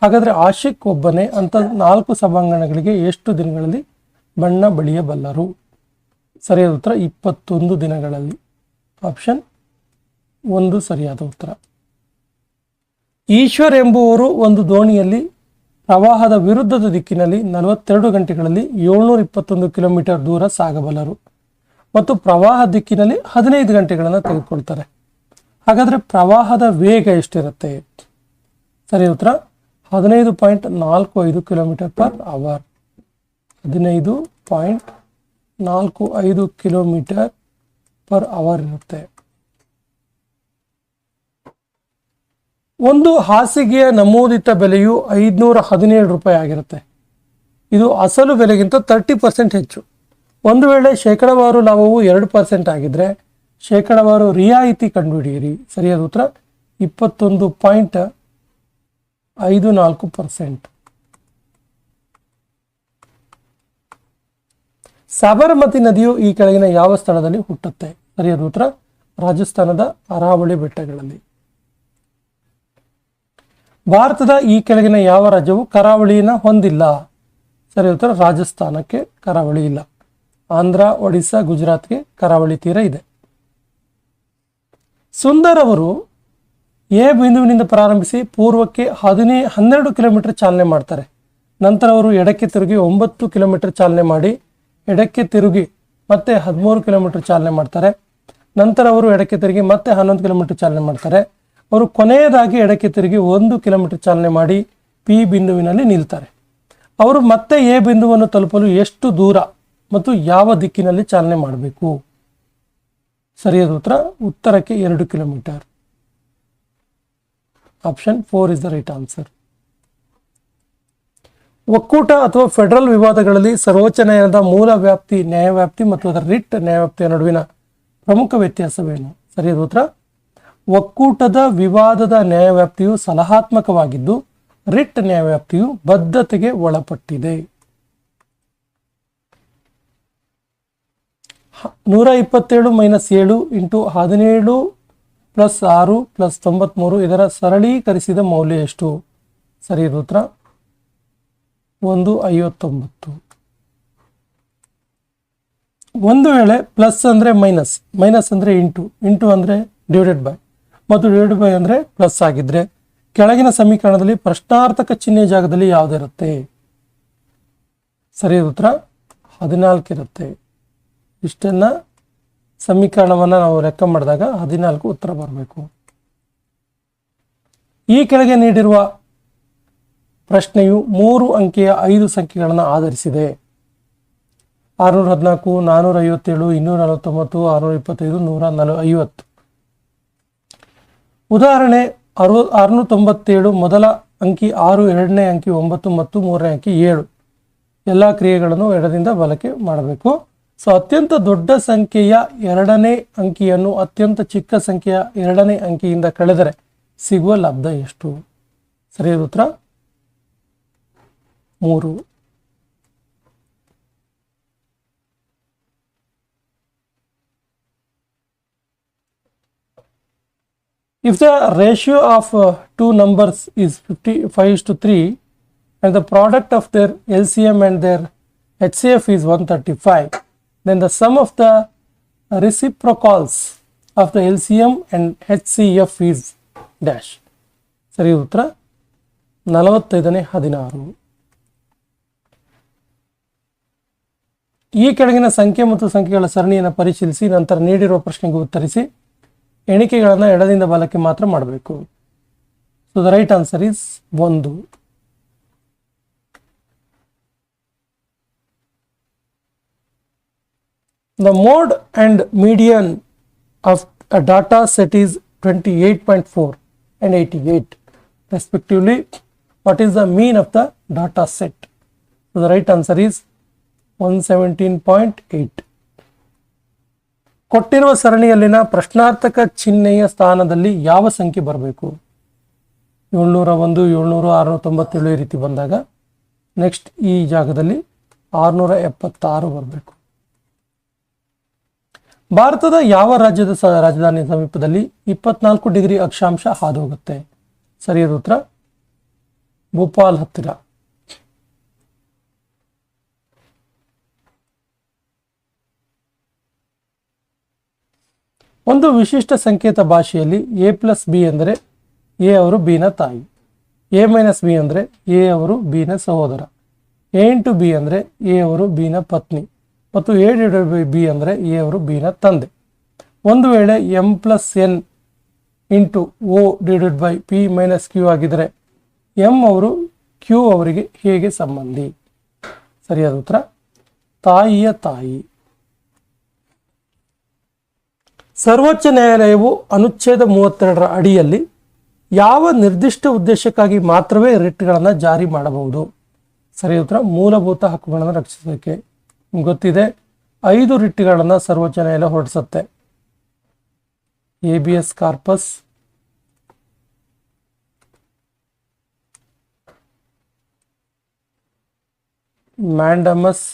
ಹಾಗಾದರೆ ಆಶಿಕ್ ಒಬ್ಬನೇ ಅಂತ 4 ಸಭಾಂಗಣಗಳಿಗೆ ಎಷ್ಟು ದಿನಗಳಲ್ಲಿ ಬಣ್ಣ ಬಳಿಯಬಲ್ಲರು? ಸರಿಯಾದ ಉತ್ತರ 21 ದಿನಗಳಲ್ಲಿ. ಆಪ್ಷನ್ 1 ಸರಿಯಾದ ಉತ್ತರ. ಈಶ್ವರ್ ಎಂಬುವರು ಒಂದು ದೋಣಿಯಲ್ಲಿ ಪ್ರವಾಹದ ವಿರುದ್ಧದ ದಿಕ್ಕಿನಲ್ಲಿ 42 ಗಂಟೆಗಳಲ್ಲಿ 721 ಕಿಲೋಮೀಟರ್ ದೂರ ಸಾಗಬಲ್ಲರು ಮತ್ತು ಪ್ರವಾಹ ದಿಕ್ಕಿನಲ್ಲಿ 15 ಗಂಟೆಗಳನ್ನು ತೆಗೆದುಕೊಳ್ತಾರೆ. ಹಾಗಾದರೆ ಪ್ರವಾಹದ ವೇಗ ಎಷ್ಟಿರುತ್ತೆ? ಸರಿಯಾದ ಉತ್ತರ 15.45 kilometre per hour. 15.45 kilometre per hour ಇರುತ್ತೆ. ಒಂದು ಹಾಸಿಗೆಯ ನಮೂದಿತ ಬೆಲೆಯು 517 ರೂಪಾಯಿ ಆಗಿರುತ್ತೆ. ಇದು ಅಸಲು ಬೆಲೆಗಿಂತ 30% ಹೆಚ್ಚು. ಒಂದು ವೇಳೆ ಶೇಕಡಾವಾರು ಲಾಭವು 2% ಆಗಿದ್ರೆ ಶೇಕಡಾವಾರು ರಿಯಾಯಿತಿ ಕಂಡುಹಿಡಿಯಿರಿ. ಸರಿಯಾದ ಉತ್ತರ 21.54%. ಸಾಬರಮತಿ ನದಿಯು ಈ ಕೆಳಗಿನ ಯಾವ ಸ್ಥಳದಲ್ಲಿ ಹುಟ್ಟುತ್ತೆ? ಸರಿಯಾದ ಉತ್ತರ ರಾಜಸ್ಥಾನದ ಅರಾವಳಿ ಬೆಟ್ಟಗಳಲ್ಲಿ. ಭಾರತದ ಈ ಕೆಳಗಿನ ಯಾವ ರಾಜ್ಯವು ಕರಾವಳಿಯನ್ನು ಹೊಂದಿಲ್ಲ? ಸರಿಯಾದ ಉತ್ತರ ರಾಜಸ್ಥಾನಕ್ಕೆ ಕರಾವಳಿ ಇಲ್ಲ. ಆಂಧ್ರ, ಒಡಿಸ್ಸಾ, ಗುಜರಾತ್ಗೆ ಕರಾವಳಿ ತೀರ ಇದೆ. ಸುಂದರ್ ಅವರು ಎ ಬಿಂದುವಿನಿಂದ ಪ್ರಾರಂಭಿಸಿ ಪೂರ್ವಕ್ಕೆ 12 ಕಿಲೋಮೀಟರ್ ಚಾಲನೆ ಮಾಡ್ತಾರೆ. ನಂತರ ಅವರು ಎಡಕ್ಕೆ ತಿರುಗಿ 9 ಕಿಲೋಮೀಟರ್ ಚಾಲನೆ ಮಾಡಿ ಎಡಕ್ಕೆ ತಿರುಗಿ ಮತ್ತೆ 13 ಕಿಲೋಮೀಟರ್ ಚಾಲನೆ ಮಾಡ್ತಾರೆ. ನಂತರ ಅವರು ಎಡಕ್ಕೆ ತಿರುಗಿ ಮತ್ತೆ 11 ಕಿಲೋಮೀಟರ್ ಚಾಲನೆ ಮಾಡ್ತಾರೆ. ಅವರು ಕೊನೆಯದಾಗಿ ಎಡಕ್ಕೆ ತಿರುಗಿ 1 ಕಿಲೋಮೀಟರ್ ಚಾಲನೆ ಮಾಡಿ ಪಿ ಬಿಂದುವಿನಲ್ಲಿ ನಿಲ್ತಾರೆ. ಅವರು ಮತ್ತೆ ಎ ಬಿಂದುವನ್ನು ತಲುಪಲು ಎಷ್ಟು ದೂರ ಮತ್ತು ಯಾವ ದಿಕ್ಕಿನಲ್ಲಿ ಚಾಲನೆ ಮಾಡಬೇಕು? ಸರಿಯಾದ ಉತ್ತರ ಉತ್ತರಕ್ಕೆ 2 kilometre. Option 4 is the right answer. ಒಕ್ಕೂಟ ಅಥವಾ ಫೆಡರಲ್ ವಿವಾದಗಳಲ್ಲಿ ಸರ್ವೋಚ್ಚ ನ್ಯಾಯಾಲಯದ ಮೂಲ ವ್ಯಾಪ್ತಿ ನ್ಯಾಯವ್ಯಾಪ್ತಿ ಮತ್ತು ಅದರ ರಿಟ್ ನ್ಯಾಯವ್ಯಾಪ್ತಿಯ ನಡುವಿನ ಪ್ರಮುಖ ವ್ಯತ್ಯಾಸವೇನು? ಸರಿಯಾದ ಉತ್ತರ ಒಕ್ಕೂಟದ ವಿವಾದದ ನ್ಯಾಯವ್ಯಾಪ್ತಿಯು ಸಲಹಾತ್ಮಕವಾಗಿದ್ದು ರಿಟ್ ನ್ಯಾಯವ್ಯಾಪ್ತಿಯು ಬದ್ಧತೆಗೆ ಒಳಪಟ್ಟಿದೆ. 127 - 7 × 17 + 6 + 93 ಇದರ ಸರಳೀಕರಿಸಿದ ಮೌಲ್ಯ ಎಷ್ಟು? ಸರಿಯಾದ ಉತ್ತರ 159. ಒಂದು ವೇಳೆ ಪ್ಲಸ್ ಅಂದರೆ ಮೈನಸ್, ಮೈನಸ್ ಅಂದರೆ ಇಂಟು ಅಂದರೆ ಡಿವೈಡೆಡ್ ಬೈ ಮತ್ತು ಡಿವೈಡೆಡ್ ಬೈ ಅಂದರೆ ಪ್ಲಸ್ ಆಗಿದ್ರೆ ಕೆಳಗಿನ ಸಮೀಕರಣದಲ್ಲಿ ಪ್ರಶ್ನಾರ್ಥಕ ಚಿಹ್ನೆ ಜಾಗದಲ್ಲಿ ಯಾವುದಿರುತ್ತೆ? ಸರಿಯಾದ ಉತ್ತರ 14 ಇರುತ್ತೆ. ಇಷ್ಟನ್ನ ಸಮೀಕರಣವನ್ನು ನಾವು ಲೆಕ್ಕ ಮಾಡಿದಾಗ 14 ಉತ್ತರ ಬರಬೇಕು. ಈ ಕೆಳಗೆ ನೀಡಿರುವ ಪ್ರಶ್ನೆಯು 3 ಅಂಕೆಯ 5 ಸಂಖ್ಯೆಗಳನ್ನು ಆಧರಿಸಿದೆ. 614, 457, 249, 625, 150. ಉದಾಹರಣೆ 697 ಮೊದಲ ಅಂಕಿ 6, ಎರಡನೇ ಅಂಕಿ 9 ಮತ್ತು ಮೂರನೇ ಅಂಕಿ 7. ಎಲ್ಲ ಕ್ರಿಯೆಗಳನ್ನು ಎಡದಿಂದ ಬಲಕ್ಕೆ ಮಾಡಬೇಕು. ಸೊ ಅತ್ಯಂತ ದೊಡ್ಡ ಸಂಖ್ಯೆಯ ಎರಡನೇ ಅಂಕಿಯನ್ನು ಅತ್ಯಂತ ಚಿಕ್ಕ ಸಂಖ್ಯೆಯ ಎರಡನೇ ಅಂಕಿಯಿಂದ ಕಳೆದರೆ ಸಿಗುವ ಲಬ್ಧ ಎಷ್ಟು? ಸರಿಯಾದ ಉತ್ತರ 3. If the ratio of two numbers is 55:3 and the product of their LCM and their HCF is 135, then the sum of the reciprocals of the LCM and HCF is dash. ಸರಿ ಉತ್ತರ 45ನೇ 16. ಈ ಕೆಳಗಿನ ಸಂಖ್ಯೆ ಮತ್ತು ಸಂಖ್ಯೆಗಳ ಸರಣಿಯನ್ನು ಪರಿಶೀಲಿಸಿ ನಂತರ ನೀಡಿರುವ ಪ್ರಶ್ನೆಗೆ ಉತ್ತರಿಸಿ. ಎಣಿಕೆಗಳನ್ನು ಎಡದಿಂದ ಬಲಕ್ಕೆ ಮಾತ್ರ ಮಾಡಬೇಕು. So the right answer is 1. The mode and median of a data set is 28.4 and 88 respectively. What is the mean of the data set? So the right answer is 117.8. ಕೊಟ್ಟಿರುವ ಸರಣಿಯಲ್ಲಿನ ಪ್ರಶ್ನಾರ್ಥಕ ಚಿಹ್ನೆಯ ಸ್ಥಾನದಲ್ಲಿ ಯಾವ ಸಂಖ್ಯೆ ಬರಬೇಕು? 701, 700, 697 ಈ ರೀತಿ ಬಂದಾಗ ನೆಕ್ಸ್ಟ್ ಈ ಜಾಗದಲ್ಲಿ 676 ಬರಬೇಕು. ಭಾರತದ ಯಾವ ರಾಜ್ಯದ ರಾಜಧಾನಿ ಸಮೀಪದಲ್ಲಿ 24 ಡಿಗ್ರಿ ಅಕ್ಷಾಂಶ ಹಾದು ಹೋಗುತ್ತೆ? ಸರಿಯಾದ ಉತ್ತರ ಭೋಪಾಲ್ ಹತ್ತಿರ. ಒಂದು ವಿಶಿಷ್ಟ ಸಂಕೇತ ಭಾಷೆಯಲ್ಲಿ A+B ಅಂದರೆ A ಅವರು B ನ ತಾಯಿ, A-B ಅಂದರೆ A ಅವರು B ನ ಸಹೋದರ, A×B ಅಂದರೆ A ಅವರು B ನ ಪತ್ನಿ ಮತ್ತು A/B ಅಂದರೆ A ಅವರು B ನ ತಂದೆ. ಒಂದು ವೇಳೆ M+N × O/P-Q ಆಗಿದ್ದರೆ M ಅವರು Q ಅವರಿಗೆ ಹೇಗೆ ಸಂಬಂಧಿ? ಸರಿಯಾದ ಉತ್ತರ ತಾಯಿಯ ತಾಯಿ. ಸರ್ವೋಚ್ಚ ನ್ಯಾಯಾಲಯವು ಅನುಚ್ಛೇದ 32ರ ಅಡಿಯಲ್ಲಿ ಯಾವ ನಿರ್ದಿಷ್ಟ ಉದ್ದೇಶಕ್ಕಾಗಿ ಮಾತ್ರವೇ ರಿಟ್ಗಳನ್ನು ಜಾರಿ ಮಾಡಬಹುದು? ಸರಿಯಾದ ಉತ್ತರ ಮೂಲಭೂತ ಹಕ್ಕುಗಳನ್ನು ರಕ್ಷಿಸೋದಕ್ಕೆ. ಗೊತ್ತಿದೆ 5 ರಿಟ್ಗಳನ್ನು ಸರ್ವೋಚ್ಚ ನ್ಯಾಯಾಲಯ ಹೊರಡಿಸುತ್ತೆ. ಹೇಬಿಯಸ್ ಕಾರ್ಪಸ್, ಮ್ಯಾಂಡಮಸ್,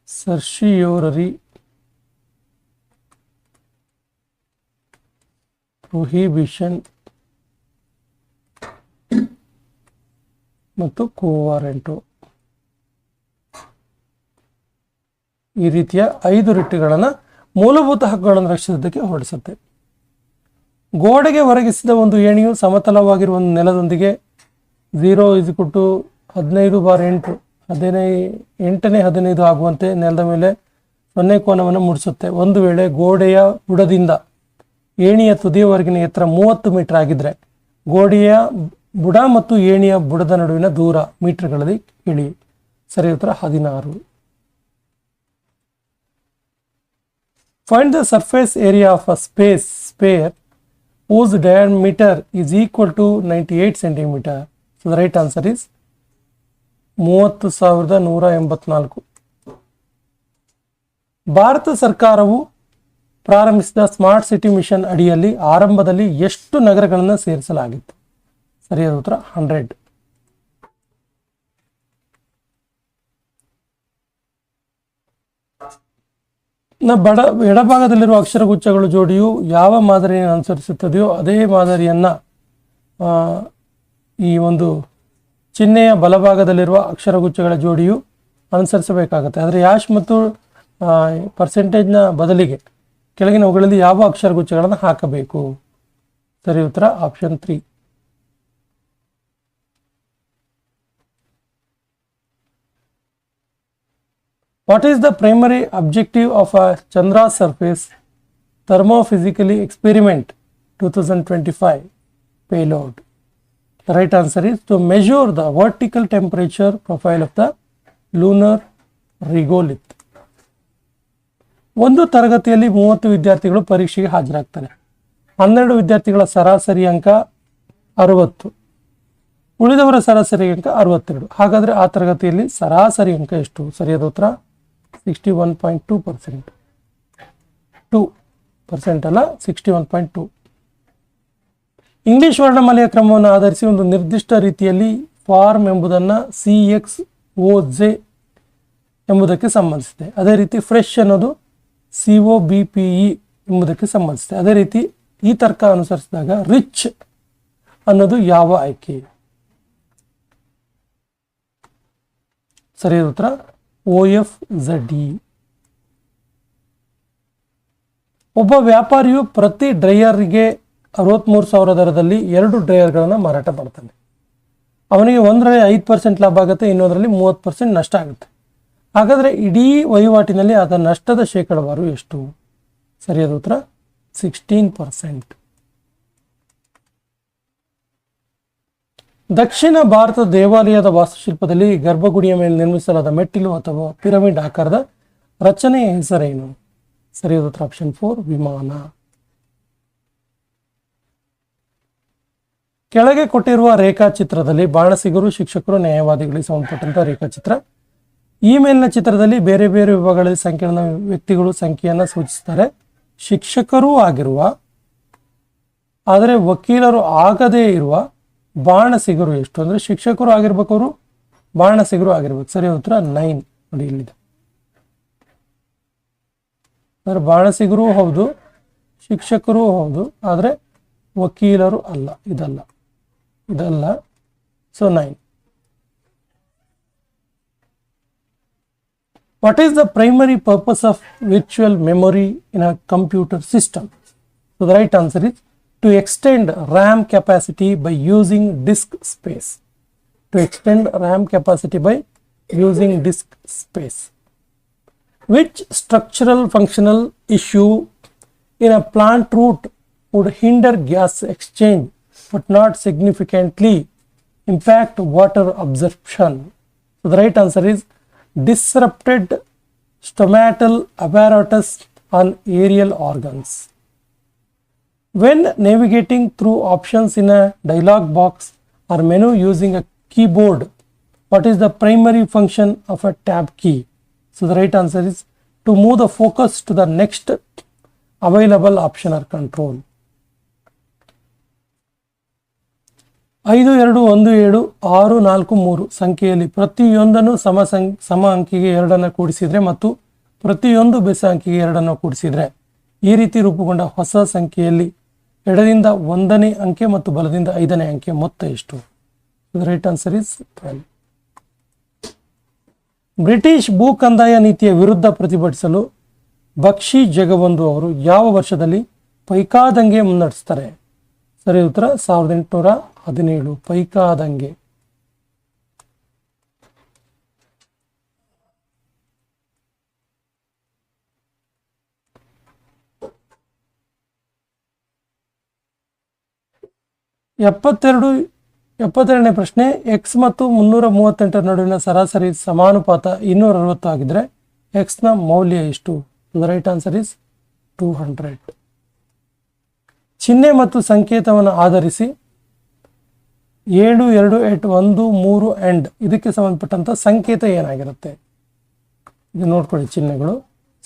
ಸರ್ಶಿಯೋರರಿ, ಪ್ರೊಹಿಬಿಷನ್ ಮತ್ತು ಕೋವಾರೆಂಟು. ಈ ರೀತಿಯ 5 ರಿಟ್ಗಳನ್ನು ಮೂಲಭೂತ ಹಕ್ಕುಗಳನ್ನು ರಕ್ಷಿಸೋದಕ್ಕೆ ಹೊರಡಿಸುತ್ತೆ. ಗೋಡೆಗೆ ಒರಗಿಸಿದ ಒಂದು ಏಣಿಯು ಸಮತಲವಾಗಿರುವ ಒಂದು ನೆಲದೊಂದಿಗೆ 0 15/8 8 ಆಗುವಂತೆ ನೆಲದ ಮೇಲೆ 0 ಕೋನವನ್ನು ಮೂಡಿಸುತ್ತೆ. ಒಂದು ವೇಳೆ ಗೋಡೆಯ ಬುಡದಿಂದ ಏಣಿಯ ತುದಿಯವರೆಗಿನ ಎತ್ತರ 30 ಮೀಟರ್ ಆಗಿದ್ರೆ ಗೋಡೆಯ ಬುಡ ಮತ್ತು ಏಣಿಯ ಬುಡದ ನಡುವಿನ ದೂರ ಮೀಟರ್ಗಳಲ್ಲಿ ಇಳಿ. ಸರಿ ಉತ್ತರ 16. Find the surface area of a sphere whose diameter is equal to 98 centimeter. So the right answer is 30,184. Bharat ಸರ್ಕಾರವು ಪ್ರಾರಂಭಿಸಿದ ಸ್ಮಾರ್ಟ್ ಸಿಟಿ ಮಿಷನ್ ಅಡಿಯಲ್ಲಿ ಆರಂಭದಲ್ಲಿ ಎಷ್ಟು ನಗರಗಳನ್ನು ಸೇರಿಸಲಾಗಿತ್ತು? ಸರಿಯಾದ ಉತ್ತರ 100. ಎಡಭಾಗದಲ್ಲಿರುವ ಅಕ್ಷರಗುಚ್ಛಗಳು ಜೋಡಿಯು ಯಾವ ಮಾದರಿಯನ್ನು ಅನುಸರಿಸುತ್ತದೆಯೋ ಅದೇ ಮಾದರಿಯನ್ನು ಈ ಒಂದು ಚಿಹ್ನೆಯ ಬಲಭಾಗದಲ್ಲಿರುವ ಅಕ್ಷರಗುಚ್ಛಗಳ ಜೋಡಿಯು ಅನುಸರಿಸಬೇಕಾಗುತ್ತೆ. ಆದರೆ ಯಾಶ್ ಮತ್ತು ಪರ್ಸೆಂಟೇಜ್ನ ಬದಲಿಗೆ ಕೆಳಗಿನವುಗಳಲ್ಲಿ ಯಾವ ಅಕ್ಷರಗುಚ್ಛಗಳನ್ನು ಹಾಕಬೇಕು? ಸರಿ ಉತ್ತರ option 3. What is the primary objective of a Chandra surface thermophysically experiment 2025 payload? The right answer is to measure the vertical temperature profile of the lunar regolith. ಒಂದು ತರಗತಿಯಲ್ಲಿ 30 ವಿದ್ಯಾರ್ಥಿಗಳು ಪರೀಕ್ಷೆಗೆ ಹಾಜರಾಗ್ತಾರೆ. 12 ವಿದ್ಯಾರ್ಥಿಗಳ ಸರಾಸರಿ ಅಂಕ 60, ಉಳಿದವರ ಸರಾಸರಿ ಅಂಕ 62. ಹಾಗಾದರೆ ಆ ತರಗತಿಯಲ್ಲಿ ಸರಾಸರಿ ಅಂಕ ಎಷ್ಟು? ಸರಿಯಾದ ಉತ್ತರ 61.2%. 2% ಅಲ್ಲ, 61.2. ಇಂಗ್ಲಿಷ್ ವರ್ಣಮಾಲೆಯ ಕ್ರಮವನ್ನು ಆಧರಿಸಿ ಒಂದು ನಿರ್ದಿಷ್ಟ ರೀತಿಯಲ್ಲಿ ಫಾರ್ಮ್ ಎಂಬುದನ್ನು CXOJ ಎಂಬುದಕ್ಕೆ ಸಂಬಂಧಿಸಿದೆ. ಅದೇ ರೀತಿ ಫ್ರೆಶ್ ಅನ್ನೋದು COBPE ಎಂಬುದಕ್ಕೆ ಸಂಬಂಧಿಸಿದೆ. ಅದೇ ರೀತಿ ಈ ತರ್ಕ ಅನುಸರಿಸಿದಾಗ ರಿಚ್ ಅನ್ನೋದು ಯಾವ ಆಯ್ಕೆ? ಸರಿಯಾದ ಉತ್ತರ OFZE. ಒಬ್ಬ ವ್ಯಾಪಾರಿಯು ಪ್ರತಿ ಡ್ರೈಯರ್ಗೆ 63,000 ದರದಲ್ಲಿ 2 ಡ್ರೈಯರ್ಗಳನ್ನು ಮಾರಾಟ ಮಾಡ್ತಾನೆ. ಅವನಿಗೆ ಒಂದರಲ್ಲಿ 5% ಲಾಭ ಆಗುತ್ತೆ, ಇನ್ನೊಂದರಲ್ಲಿ 30% ನಷ್ಟ ಆಗುತ್ತೆ. ಹಾಗಾದರೆ ಇಡೀ ವಹಿವಾಟಿನಲ್ಲಿ ಆದ ನಷ್ಟದ ಶೇಕಡಾವಾರು ಎಷ್ಟು? ಸರಿಯಾದ ಉತ್ತರ 16%. ದಕ್ಷಿಣ ಭಾರತದ ದೇವಾಲಯದ ವಾಸ್ತುಶಿಲ್ಪದಲ್ಲಿ ಗರ್ಭಗುಡಿಯ ಮೇಲೆ ನಿರ್ಮಿಸಲಾದ ಮೆಟ್ಟಿಲು ಅಥವಾ ಪಿರಮಿಡ್ ಆಕಾರದ ರಚನೆಯ ಹೆಸರೇನು? ಸರಿಯಾದ ಉತ್ತರ ಆಪ್ಷನ್ 4 ವಿಮಾನ. ಕೆಳಗೆ ಕೊಟ್ಟಿರುವ ರೇಖಾಚಿತ್ರದಲ್ಲಿ ಬಾಣಸಿಗರು, ಶಿಕ್ಷಕರು, ನ್ಯಾಯವಾದಿಗಳಿಗೆ ಸಂಬಂಧಪಟ್ಟಂತ ರೇಖಾಚಿತ್ರ. ಈ ಮೇಲಿನ ಚಿತ್ರದಲ್ಲಿ ಬೇರೆ ಬೇರೆ ವಿಭಾಗಗಳಲ್ಲಿ ಸಂಕೀರ್ಣ ವ್ಯಕ್ತಿಗಳು ಸಂಖ್ಯೆಯನ್ನು ಸೂಚಿಸುತ್ತಾರೆ. ಶಿಕ್ಷಕರೂ ಆಗಿರುವ ಆದರೆ ವಕೀಲರು ಆಗದೇ ಇರುವ ಬಾಣಸಿಗರು ಎಷ್ಟು? ಅಂದರೆ ಶಿಕ್ಷಕರು ಆಗಿರ್ಬೇಕು, ಅವರು ಬಾಣಸಿಗರು ಆಗಿರ್ಬೇಕು. ಸರಿಯಾದ ಉತ್ತರ 9. ನೋಡಿ ಇಲ್ಲಿದೆ. ಅಂದರೆ ಬಾಣಸಿಗರು ಹೌದು, ಶಿಕ್ಷಕರು ಹೌದು, ಆದರೆ ವಕೀಲರು ಅಲ್ಲ. ಇದಲ್ಲ. So 9. What is the primary purpose of virtual memory in a computer system? So the right answer is to extend RAM capacity by using disk space. To extend RAM capacity by using disk space. Which structural functional issue in a plant route would hinder gas exchange but not significantly impact water absorption? So the right answer is disrupted stomatal apparatus on aerial organs. When navigating through options in a dialog box or menu using a keyboard, what is the primary function of a tab key? So the right answer is to move the focus to the next available option or control. 52176443 ಸಂಖ್ಯೆಯಲ್ಲಿ ಪ್ರತಿಯೊಂದನ್ನು ಸಮ ಅಂಕಿಗೆ 2 ಕೂಡಿಸಿದರೆ ಮತ್ತು ಪ್ರತಿಯೊಂದು ಬೆಸ ಅಂಕಿಗೆ 2 ಕೂಡಿಸಿದರೆ ಈ ರೀತಿ ರೂಪುಗೊಂಡ ಹೊಸ ಸಂಖ್ಯೆಯಲ್ಲಿ ಎಡದಿಂದ 1ನೇ ಅಂಕೆ ಮತ್ತು ಬಲದಿಂದ 5ನೇ ಅಂಕೆ ಮೊತ್ತ ಎಷ್ಟು? Right answer is 12. ಬ್ರಿಟಿಷ್ ಭೂ ಕಂದಾಯ ನೀತಿಯ ವಿರುದ್ಧ ಪ್ರತಿಭಟಿಸಲು ಬಕ್ಷಿ ಜಗಬಂಧು ಅವರು ಯಾವ ವರ್ಷದಲ್ಲಿ ಪೈಕಾದಂಗೆ ಮುನ್ನಡೆಸ್ತಾರೆ? ಸರಿ ಉತ್ತರ 1817 ಪೈಕಾದಂಗೆ. ಎಪ್ಪತ್ತೆರಡನೇ ಪ್ರಶ್ನೆ. ಎಕ್ಸ್ ಮತ್ತು 338 ನಡುವಿನ ಸರಾಸರಿ ಸಮಾನುಪಾತ 260 ಆಗಿದ್ರೆ ಎಕ್ಸ್ ನ ಮೌಲ್ಯ ಎಷ್ಟು? Right answer is 200. ಚಿಹ್ನೆ ಮತ್ತು ಸಂಕೇತವನ್ನು ಆಧರಿಸಿ 7 2 8 1 3 ಎಂಡ್ ಇದಕ್ಕೆ ಸಂಬಂಧಪಟ್ಟಂತ ಸಂಕೇತ ಏನಾಗಿರುತ್ತೆ? ಇದು ನೋಡ್ಕೊಳ್ಳಿ ಚಿಹ್ನೆಗಳು.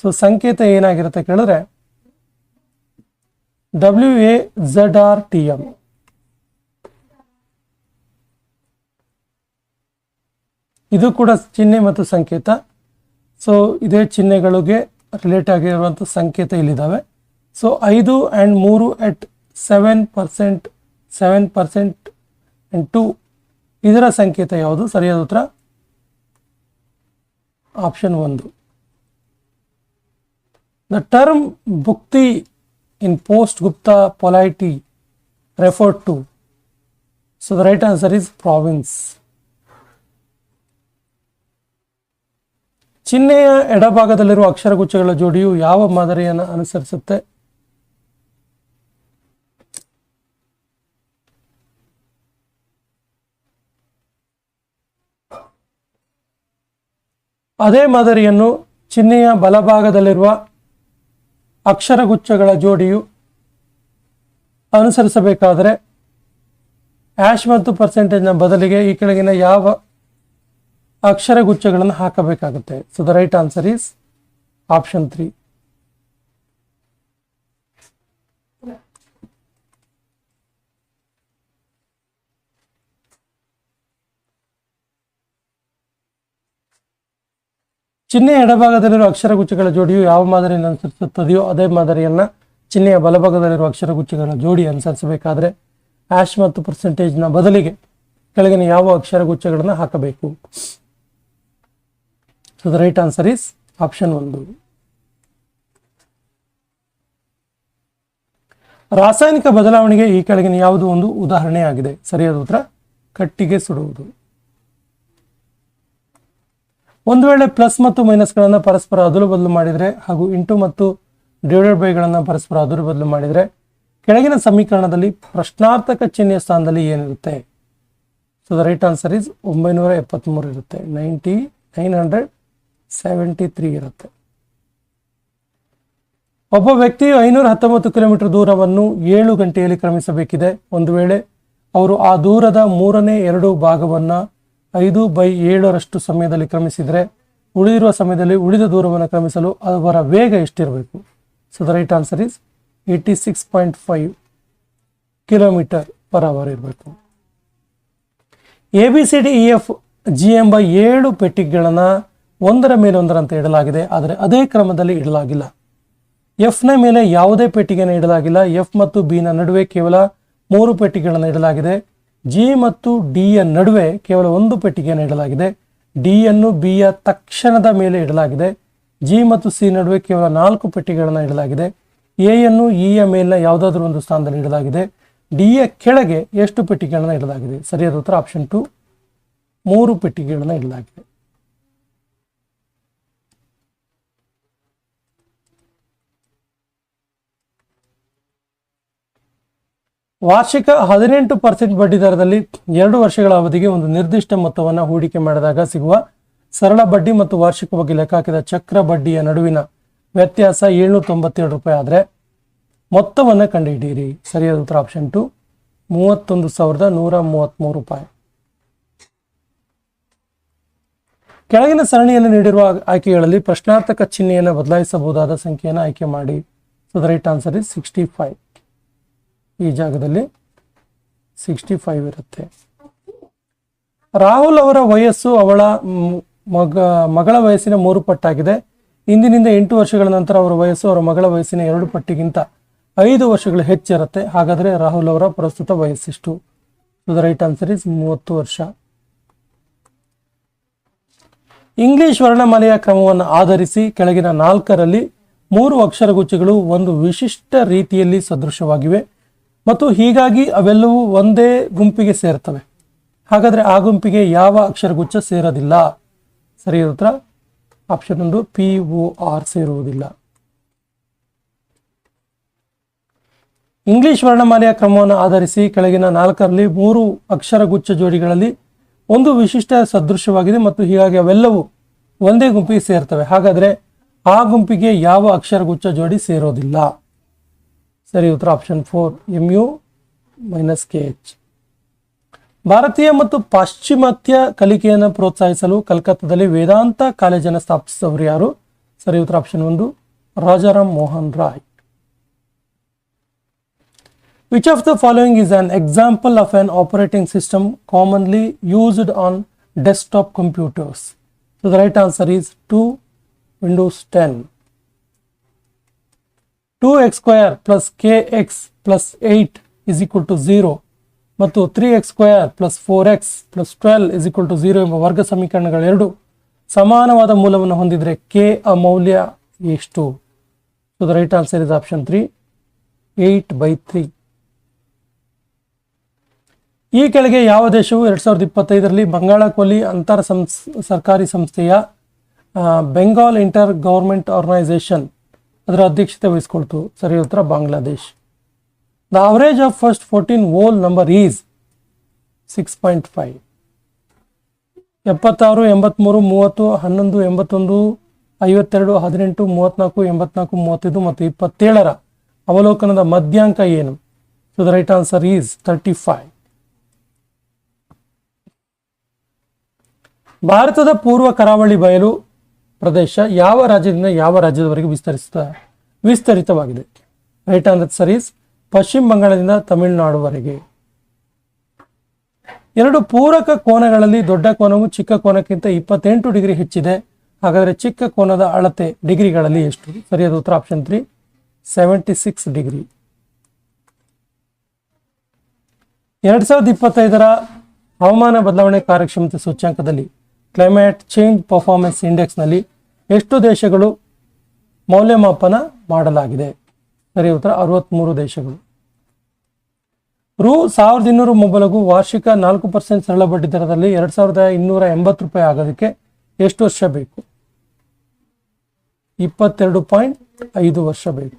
ಸೊ ಸಂಕೇತ ಏನಾಗಿರುತ್ತೆ ಕೇಳಿದ್ರೆ WAZRTM. ಇದು ಕೂಡ ಚಿಹ್ನೆ ಮತ್ತು ಸಂಕೇತ. ಸೊ ಇದೇ ಚಿಹ್ನೆಗಳಿಗೆ ರಿಲೇಟ್ ಆಗಿರುವಂಥ ಸಂಕೇತ ಇಲ್ಲಿದ್ದಾವೆ. ಸೊ 5 and 3 at 7%, 7% and 2 ಇದರ ಸಂಕೇತ ಯಾವುದು? ಸರಿಯಾದ ಉತ್ತರ option 1. The term Bhukti in post-Gupta polity referred to. So the right answer is province. ಚಿಹ್ನೆಯ ಎಡಭಾಗದಲ್ಲಿರುವ ಅಕ್ಷರಗುಚ್ಛಗಳ ಜೋಡಿಯು ಯಾವ ಮಾದರಿಯನ್ನು ಅನುಸರಿಸುತ್ತೆ? ಅದೇ ಮಾದರಿಯನ್ನು ಚಿಹ್ನೆಯ ಬಲಭಾಗದಲ್ಲಿರುವ ಅಕ್ಷರಗುಚ್ಛಗಳ ಜೋಡಿಯು ಅನುಸರಿಸಬೇಕಾದರೆ ಆಶ್ ಮತ್ತು ಪರ್ಸೆಂಟೇಜ್ನ ಬದಲಿಗೆ ಈ ಕೆಳಗಿನ ಯಾವ ಅಕ್ಷರಗುಚ್ಛಗಳನ್ನು ಹಾಕಬೇಕಾಗುತ್ತೆ? So the right answer is option 3. ಚಿಹ್ನೆಯ ಎಡಭಾಗದಲ್ಲಿರುವ ಅಕ್ಷರಗುಚ್ಛಗಳ ಜೋಡಿಯು ಯಾವ ಮಾದರಿಯನ್ನು ಅನುಸರಿಸುತ್ತದೆಯೋ ಅದೇ ಮಾದರಿಯನ್ನು ಚಿಹ್ನೆಯ ಬಲಭಾಗದಲ್ಲಿರುವ ಅಕ್ಷರಗುಚ್ಛಗಳ ಜೋಡಿ ಅನುಸರಿಸಬೇಕಾದ್ರೆ ಆಶ್ ಮತ್ತು ಪರ್ಸೆಂಟೇಜ್ನ ಬದಲಿಗೆ ಕೆಳಗಿನ ಯಾವ ಅಕ್ಷರಗುಚ್ಛಗಳನ್ನು ಹಾಕಬೇಕು? So the right answer is option 1. ರಾಸಾಯನಿಕ ಬದಲಾವಣೆಗೆ ಈ ಕೆಳಗಿನ ಯಾವುದು ಒಂದು ಉದಾಹರಣೆಯಾಗಿದೆ? ಸರಿಯಾದ ಉತ್ತರ ಕಟ್ಟಿಗೆ ಸುಡುವುದು. ಒಂದು ವೇಳೆ ಪ್ಲಸ್ ಮತ್ತು ಮೈನಸ್ಗಳನ್ನು ಪರಸ್ಪರ ಅದಲು ಬದಲು ಮಾಡಿದರೆ ಹಾಗೂ ಇಂಟು ಮತ್ತು ಡಿವೈಡೆಡ್ ಬೈಗಳನ್ನು ಪರಸ್ಪರ ಅದಲು ಬದಲು ಮಾಡಿದರೆ ಕೆಳಗಿನ ಸಮೀಕರಣದಲ್ಲಿ ಪ್ರಶ್ನಾರ್ಥಕ ಚಿಹ್ನೆಯ ಸ್ಥಾನದಲ್ಲಿ ಏನಿರುತ್ತೆ? So the right answer is 973 ಇರುತ್ತೆ. 973 ಇರುತ್ತೆ. ಒಬ್ಬ ವ್ಯಕ್ತಿಯು 519 ಕಿಲೋಮೀಟರ್ ದೂರವನ್ನು 7 ಗಂಟೆಯಲ್ಲಿ ಕ್ರಮಿಸಬೇಕಿದೆ. ಒಂದು ವೇಳೆ ಅವರು ಆ ದೂರದ 2/3 ಭಾಗವನ್ನು 5/7 ಸಮಯದಲ್ಲಿ ಕ್ರಮಿಸಿದರೆ ಉಳಿದಿರುವ ಸಮಯದಲ್ಲಿ ಉಳಿದ ದೂರವನ್ನು ಕ್ರಮಿಸಲು ಅವರ ವೇಗ ಎಷ್ಟಿರಬೇಕು? So the right answer is 86.5 kilometre per hour ಇರಬೇಕು. ABCDEF G ಎಂಬ 7 ಪೆಟ್ಟಿಗೆಗಳನ್ನು ಒಂದರ ಮೇಲೆ ಒಂದರಂತೆ ಇಡಲಾಗಿದೆ, ಆದರೆ ಅದೇ ಕ್ರಮದಲ್ಲಿ ಇಡಲಾಗಿಲ್ಲ. ಎಫ್ನ ಮೇಲೆ ಯಾವುದೇ ಪೆಟ್ಟಿಗೆಯನ್ನು ಇಡಲಾಗಿಲ್ಲ. ಎಫ್ ಮತ್ತು ಬಿನ ನಡುವೆ ಕೇವಲ 3 ಪೆಟ್ಟಿಗೆಗಳನ್ನು ಇಡಲಾಗಿದೆ. ಜಿ ಮತ್ತು ಡಿ ಯ ನಡುವೆ ಕೇವಲ 1 ಪೆಟ್ಟಿಗೆಯನ್ನು ಇಡಲಾಗಿದೆ. ಡಿ ಯನ್ನು ಬಿ ಯ ತಕ್ಷಣದ ಮೇಲೆ ಇಡಲಾಗಿದೆ. ಜಿ ಮತ್ತು ಸಿ ನಡುವೆ ಕೇವಲ 4 ಪೆಟ್ಟಿಗೆಗಳನ್ನು ಇಡಲಾಗಿದೆ. ಎ ಯನ್ನು ಇ ಯ ಮೇಲಿನ ಯಾವುದಾದ್ರೂ ಒಂದು ಸ್ಥಾನದಲ್ಲಿ ಇಡಲಾಗಿದೆ. ಡಿ ಯ ಕೆಳಗೆ ಎಷ್ಟು ಪೆಟ್ಟಿಗೆಗಳನ್ನು ಇಡಲಾಗಿದೆ? ಸರಿಯಾದ ಉತ್ತರ ಆಪ್ಷನ್ 2, 3 ಪೆಟ್ಟಿಗೆಗಳನ್ನು ಇಡಲಾಗಿದೆ. ವಾರ್ಷಿಕ 18% ಬಡ್ಡಿ ದರದಲ್ಲಿ 2 ವರ್ಷಗಳ ಅವಧಿಗೆ ಒಂದು ನಿರ್ದಿಷ್ಟ ಮೊತ್ತವನ್ನು ಹೂಡಿಕೆ ಮಾಡಿದಾಗ ಸಿಗುವ ಸರಳ ಬಡ್ಡಿ ಮತ್ತು ವಾರ್ಷಿಕವಾಗಿ ಲೆಕ್ಕಹಾಕಿದ ಚಕ್ರ ಬಡ್ಡಿಯ ನಡುವಿನ ವ್ಯತ್ಯಾಸ 792 ರೂಪಾಯಿ ಆದರೆ ಮೊತ್ತವನ್ನು ಕಂಡುಹಿಡಿಯಿರಿ. ಸರಿಯಾದ ಉತ್ತರ ಆಪ್ಷನ್ 2, 31,133 ರೂಪಾಯಿ. ಕೆಳಗಿನ ಸರಣಿಯಲ್ಲಿ ನೀಡಿರುವ ಆಯ್ಕೆಗಳಲ್ಲಿ ಪ್ರಶ್ನಾರ್ಥಕ ಚಿಹ್ನೆಯನ್ನು ಬದಲಾಯಿಸಬಹುದಾದ ಸಂಖ್ಯೆಯನ್ನು ಆಯ್ಕೆ ಮಾಡಿ. So the right answer is 65. ಈ ಜಾಗದಲ್ಲಿ 65 ಇರುತ್ತೆ. ರಾಹುಲ್ ಅವರ ವಯಸ್ಸು ಅವಳ ಮಗಳ ವಯಸ್ಸಿನ 3 ಪಟ್ಟಾಗಿದೆ. ಇಂದಿನಿಂದ 8 ವರ್ಷಗಳ ನಂತರ ಅವರ ವಯಸ್ಸು ಅವರ ಮಗಳ ವಯಸ್ಸಿನ 2 ಪಟ್ಟಿಗಿಂತ 5 ವರ್ಷಗಳು ಹೆಚ್ಚಿರುತ್ತೆ. ಹಾಗಾದರೆ ರಾಹುಲ್ ಅವರ ಪ್ರಸ್ತುತ ವಯಸ್ಸೆಷ್ಟು? So the right answer is 30 ವರ್ಷ. ಇಂಗ್ಲಿಷ್ ವರ್ಣಮಾಲೆಯ ಕ್ರಮವನ್ನು ಆಧರಿಸಿ ಕೆಳಗಿನ 4ರಲ್ಲಿ 3 ಅಕ್ಷರಗುಚ್ಛಗಳು ಒಂದು ವಿಶಿಷ್ಟ ರೀತಿಯಲ್ಲಿ ಸದೃಶವಾಗಿವೆ ಮತ್ತು ಹೀಗಾಗಿ ಅವೆಲ್ಲವೂ ಒಂದೇ ಗುಂಪಿಗೆ ಸೇರ್ತವೆ. ಹಾಗಾದರೆ ಆ ಗುಂಪಿಗೆ ಯಾವ ಅಕ್ಷರಗುಚ್ಛ ಸೇರೋದಿಲ್ಲ? ಸರಿಯಾದ ಉತ್ತರ ಆಪ್ಷನ್ 1, POR ಸೇರುವುದಿಲ್ಲ. ಇಂಗ್ಲಿಷ್ ವರ್ಣಮಾಲೆಯ ಕ್ರಮವನ್ನು ಆಧರಿಸಿ ಕೆಳಗಿನ 4ರಲ್ಲಿ 3 ಅಕ್ಷರಗುಚ್ಛ ಜೋಡಿಗಳಲ್ಲಿ ಒಂದು ವಿಶಿಷ್ಟ ಸದೃಶವಾಗಿದೆ ಮತ್ತು ಹೀಗಾಗಿ ಅವೆಲ್ಲವೂ ಒಂದೇ ಗುಂಪಿಗೆ ಸೇರ್ತವೆ. ಹಾಗಾದರೆ ಆ ಗುಂಪಿಗೆ ಯಾವ ಅಕ್ಷರಗುಚ್ಛ ಜೋಡಿ ಸೇರೋದಿಲ್ಲ? ಸರಿ ಉತ್ತರ ಆಪ್ಷನ್ 4, MU-KH. ಭಾರತೀಯ ಮತ್ತು ಪಾಶ್ಚಿಮಾತ್ಯ ಕಲಿಕೆಯನ್ನು ಪ್ರೋತ್ಸಾಹಿಸಲು ಕಲ್ಕತ್ತಾದಲ್ಲಿ ವೇದಾಂತ ಕಾಲೇಜನ್ನು ಸ್ಥಾಪಿಸಿದವರು ಯಾರು? ಸರಿ ಉತ್ತರ option 1, Rajaram Mohan Roy. Which of the following is an example of an operating system commonly used on desktop computers? So the right answer is 2, Windows 10. 2x square plus kx plus 8 is equal to 0 ಮತ್ತು 3x square plus 4x plus 12 is equal to 0 ಎಂಬ ವರ್ಗ ಸಮೀಕರಣಗಳೆರಡು ಸಮಾನವಾದ ಮೂಲವನ್ನು ಹೊಂದಿದರೆ k ಯ ಮೌಲ್ಯ ಎಷ್ಟು? So the right answer is option 3, 8/3. ಈ ಕೆಳಗೆ ಯಾವ ದೇಶವು 2025ರಲ್ಲಿ ಬಂಗಾಳ ಕೊಲ್ಲಿ ಅಂತರ ಸರ್ಕಾರಿ ಸಂಸ್ಥೆಯ ಬೆಂಗಾಲ್ ಇಂಟರ್ ಗವರ್ಮೆಂಟ್ ಆರ್ಗನೈಸೇಷನ್ ಅದರ ಅಧ್ಯಕ್ಷತೆ ವಹಿಸಿಕೊಳ್ತು? ಸರಿ ಉತ್ತರ Bangladesh. The average of first 14 whole number is 6.5. 76, 83, 30, 11, 81, 52, 18, 34, 84, 35 ಮತ್ತು 27ರ ಅವಲೋಕನದ ಮಧ್ಯಾಂಕ ಏನು? So the right answer is 35. ಭಾರತದ ಪೂರ್ವ ಕರಾವಳಿ ಬಯಲು ಪ್ರದೇಶ ಯಾವ ರಾಜ್ಯದಿಂದ ಯಾವ ರಾಜ್ಯದವರೆಗೆ ವಿಸ್ತರಿತವಾಗಿದೆ? ರೈಟ್ ಆನ್ಸರ್ ಈಸ್ ಪಶ್ಚಿಮ ಬಂಗಾಳದಿಂದ ತಮಿಳುನಾಡುವರೆಗೆ. 2 ಪೂರಕ ಕೋನಗಳಲ್ಲಿ ದೊಡ್ಡ ಕೋನವು ಚಿಕ್ಕ ಕೋನಕ್ಕಿಂತ 28 ಡಿಗ್ರಿ ಹೆಚ್ಚಿದೆ. ಹಾಗಾದರೆ ಚಿಕ್ಕ ಕೋನದ ಅಳತೆ ಡಿಗ್ರಿಗಳಲ್ಲಿ ಎಷ್ಟು? ಸರಿಯಾದ ಉತ್ತರ ಆಪ್ಷನ್ 3, 76 ಡಿಗ್ರಿ. 2025ರ ಹವಾಮಾನ ಬದಲಾವಣೆ ಕಾರ್ಯಕ್ಷಮತೆ ಸೂಚ್ಯಂಕದಲ್ಲಿ ಕ್ಲೈಮೇಟ್ ಚೇಂಜ್ ಪರ್ಫಾರ್ಮೆನ್ಸ್ ಇಂಡೆಕ್ಸ್ನಲ್ಲಿ ಎಷ್ಟು ದೇಶಗಳು ಮೌಲ್ಯಮಾಪನ ಮಾಡಲಾಗಿದೆ? ಸರಿ ಉತ್ತರ 63 ದೇಶಗಳು. ರು 1200 ಮೊಬಲಗು ವಾರ್ಷಿಕ 4% ಸರಳ ಬಡ್ಡಿ ದರದಲ್ಲಿ 2280 ಆಗೋದಕ್ಕೆ ಎಷ್ಟು ವರ್ಷ ಬೇಕು? 22.5 ವರ್ಷ ಬೇಕು.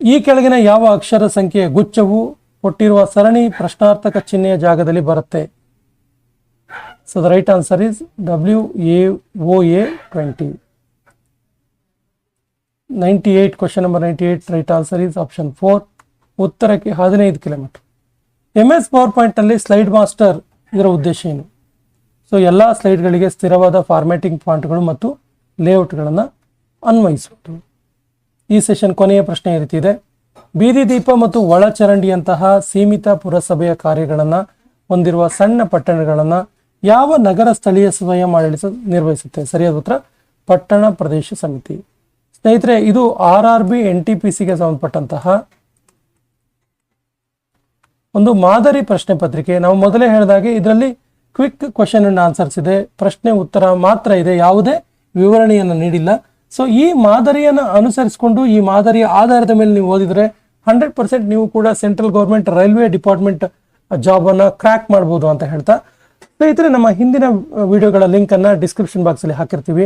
ಈ ಕೆಳಗಿನ ಯಾವ ಅಕ್ಷರ ಸಂಖ್ಯೆಯ ಗುಚ್ಛವು ಕೊಟ್ಟಿರುವ ಸರಣಿ ಪ್ರಶ್ನಾರ್ಥಕ ಚಿಹ್ನೆಯ ಜಾಗದಲ್ಲಿ ಬರುತ್ತೆ? So the right answer is WAOA 20. 98, question number 98, right answer is option 4. ಉತ್ತರಕ್ಕೆ 15 ಕಿಲೋಮೀಟರ್. MS ಪವರ್ ಪಾಯಿಂಟ್ನಲ್ಲಿ ಸ್ಲೈಡ್ ಮಾಸ್ಟರ್ ಇದರ ಉದ್ದೇಶ ಏನು? ಸೊ ಎಲ್ಲ ಸ್ಲೈಡ್ಗಳಿಗೆ ಸ್ಥಿರವಾದ ಫಾರ್ಮ್ಯಾಟಿಂಗ್ ಫಾಂಟ್ಗಳು ಮತ್ತು ಲೇಔಟ್ಗಳನ್ನು ಅನ್ವಯಿಸುವುದು. ಈ ಸೆಷನ್ ಕೊನೆಯ ಪ್ರಶ್ನೆ ಈ ರೀತಿ ಇದೆ. ಬೀದಿ ದೀಪ ಮತ್ತು ಒಳಚರಂಡಿಯಂತಹ ಸೀಮಿತ ಪುರಸಭೆಯ ಕಾರ್ಯಗಳನ್ನು ಹೊಂದಿರುವ ಸಣ್ಣ ಪಟ್ಟಣಗಳನ್ನು ಯಾವ ನಗರ ಸ್ಥಳೀಯ ಸ್ವಯಂ ಆಡಳಿತ ನಿರ್ವಹಿಸುತ್ತೆ? ಸರಿಯಾದ ಉತ್ತರ ಪಟ್ಟಣ ಪ್ರದೇಶ ಸಮಿತಿ. ಸ್ನೇಹಿತರೆ, ಇದು RRB NTPCಗೆ ಸಂಬಂಧಪಟ್ಟಂತಹ ಒಂದು ಮಾದರಿ ಪ್ರಶ್ನೆ ಪತ್ರಿಕೆ. ನಾವು ಮೊದಲೇ ಹೇಳಿದಾಗೆ ಇದರಲ್ಲಿ ಕ್ವಿಕ್ ಕ್ವಶನ್ ಅಂಡ್ ಆನ್ಸರ್ಸ್ ಇದೆ, ಪ್ರಶ್ನೆ ಉತ್ತರ ಮಾತ್ರ ಇದೆ, ಯಾವುದೇ ವಿವರಣೆಯನ್ನು ನೀಡಿಲ್ಲ. ಸೊ ಈ ಮಾದರಿಯನ್ನು ಅನುಸರಿಸಿಕೊಂಡು ಈ ಮಾದರಿಯ ಆಧಾರದ ಮೇಲೆ ನೀವು ಓದಿದರೆ 100% ನೀವು ಕೂಡ ಸೆಂಟ್ರಲ್ ಗೌರ್ಮೆಂಟ್ ರೈಲ್ವೆ ಡಿಪಾರ್ಟ್ಮೆಂಟ್ ಜಾಬನ್ನು ಕ್ರ್ಯಾಕ್ ಮಾಡ್ಬೋದು ಅಂತ ಹೇಳ್ತಾ, ಸ್ನೇಹಿತರೆ ನಮ್ಮ ಹಿಂದಿನ ವಿಡಿಯೋಗಳ ಲಿಂಕನ್ನು ಡಿಸ್ಕ್ರಿಪ್ಷನ್ ಬಾಕ್ಸಲ್ಲಿ ಹಾಕಿರ್ತೀವಿ.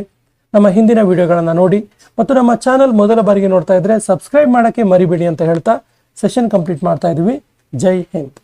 ನಮ್ಮ ಹಿಂದಿನ ವಿಡಿಯೋಗಳನ್ನು ನೋಡಿ ಮತ್ತು ನಮ್ಮ ಚಾನಲ್ ಮೊದಲ ಬಾರಿಗೆ ನೋಡ್ತಾ ಇದ್ರೆ ಸಬ್ಸ್ಕ್ರೈಬ್ ಮಾಡೋಕ್ಕೆ ಮರಿಬೇಡಿ ಅಂತ ಹೇಳ್ತಾ ಸೆಷನ್ ಕಂಪ್ಲೀಟ್ ಮಾಡ್ತಾ ಇದ್ದೀವಿ. ಜೈ ಹಿಂದ್.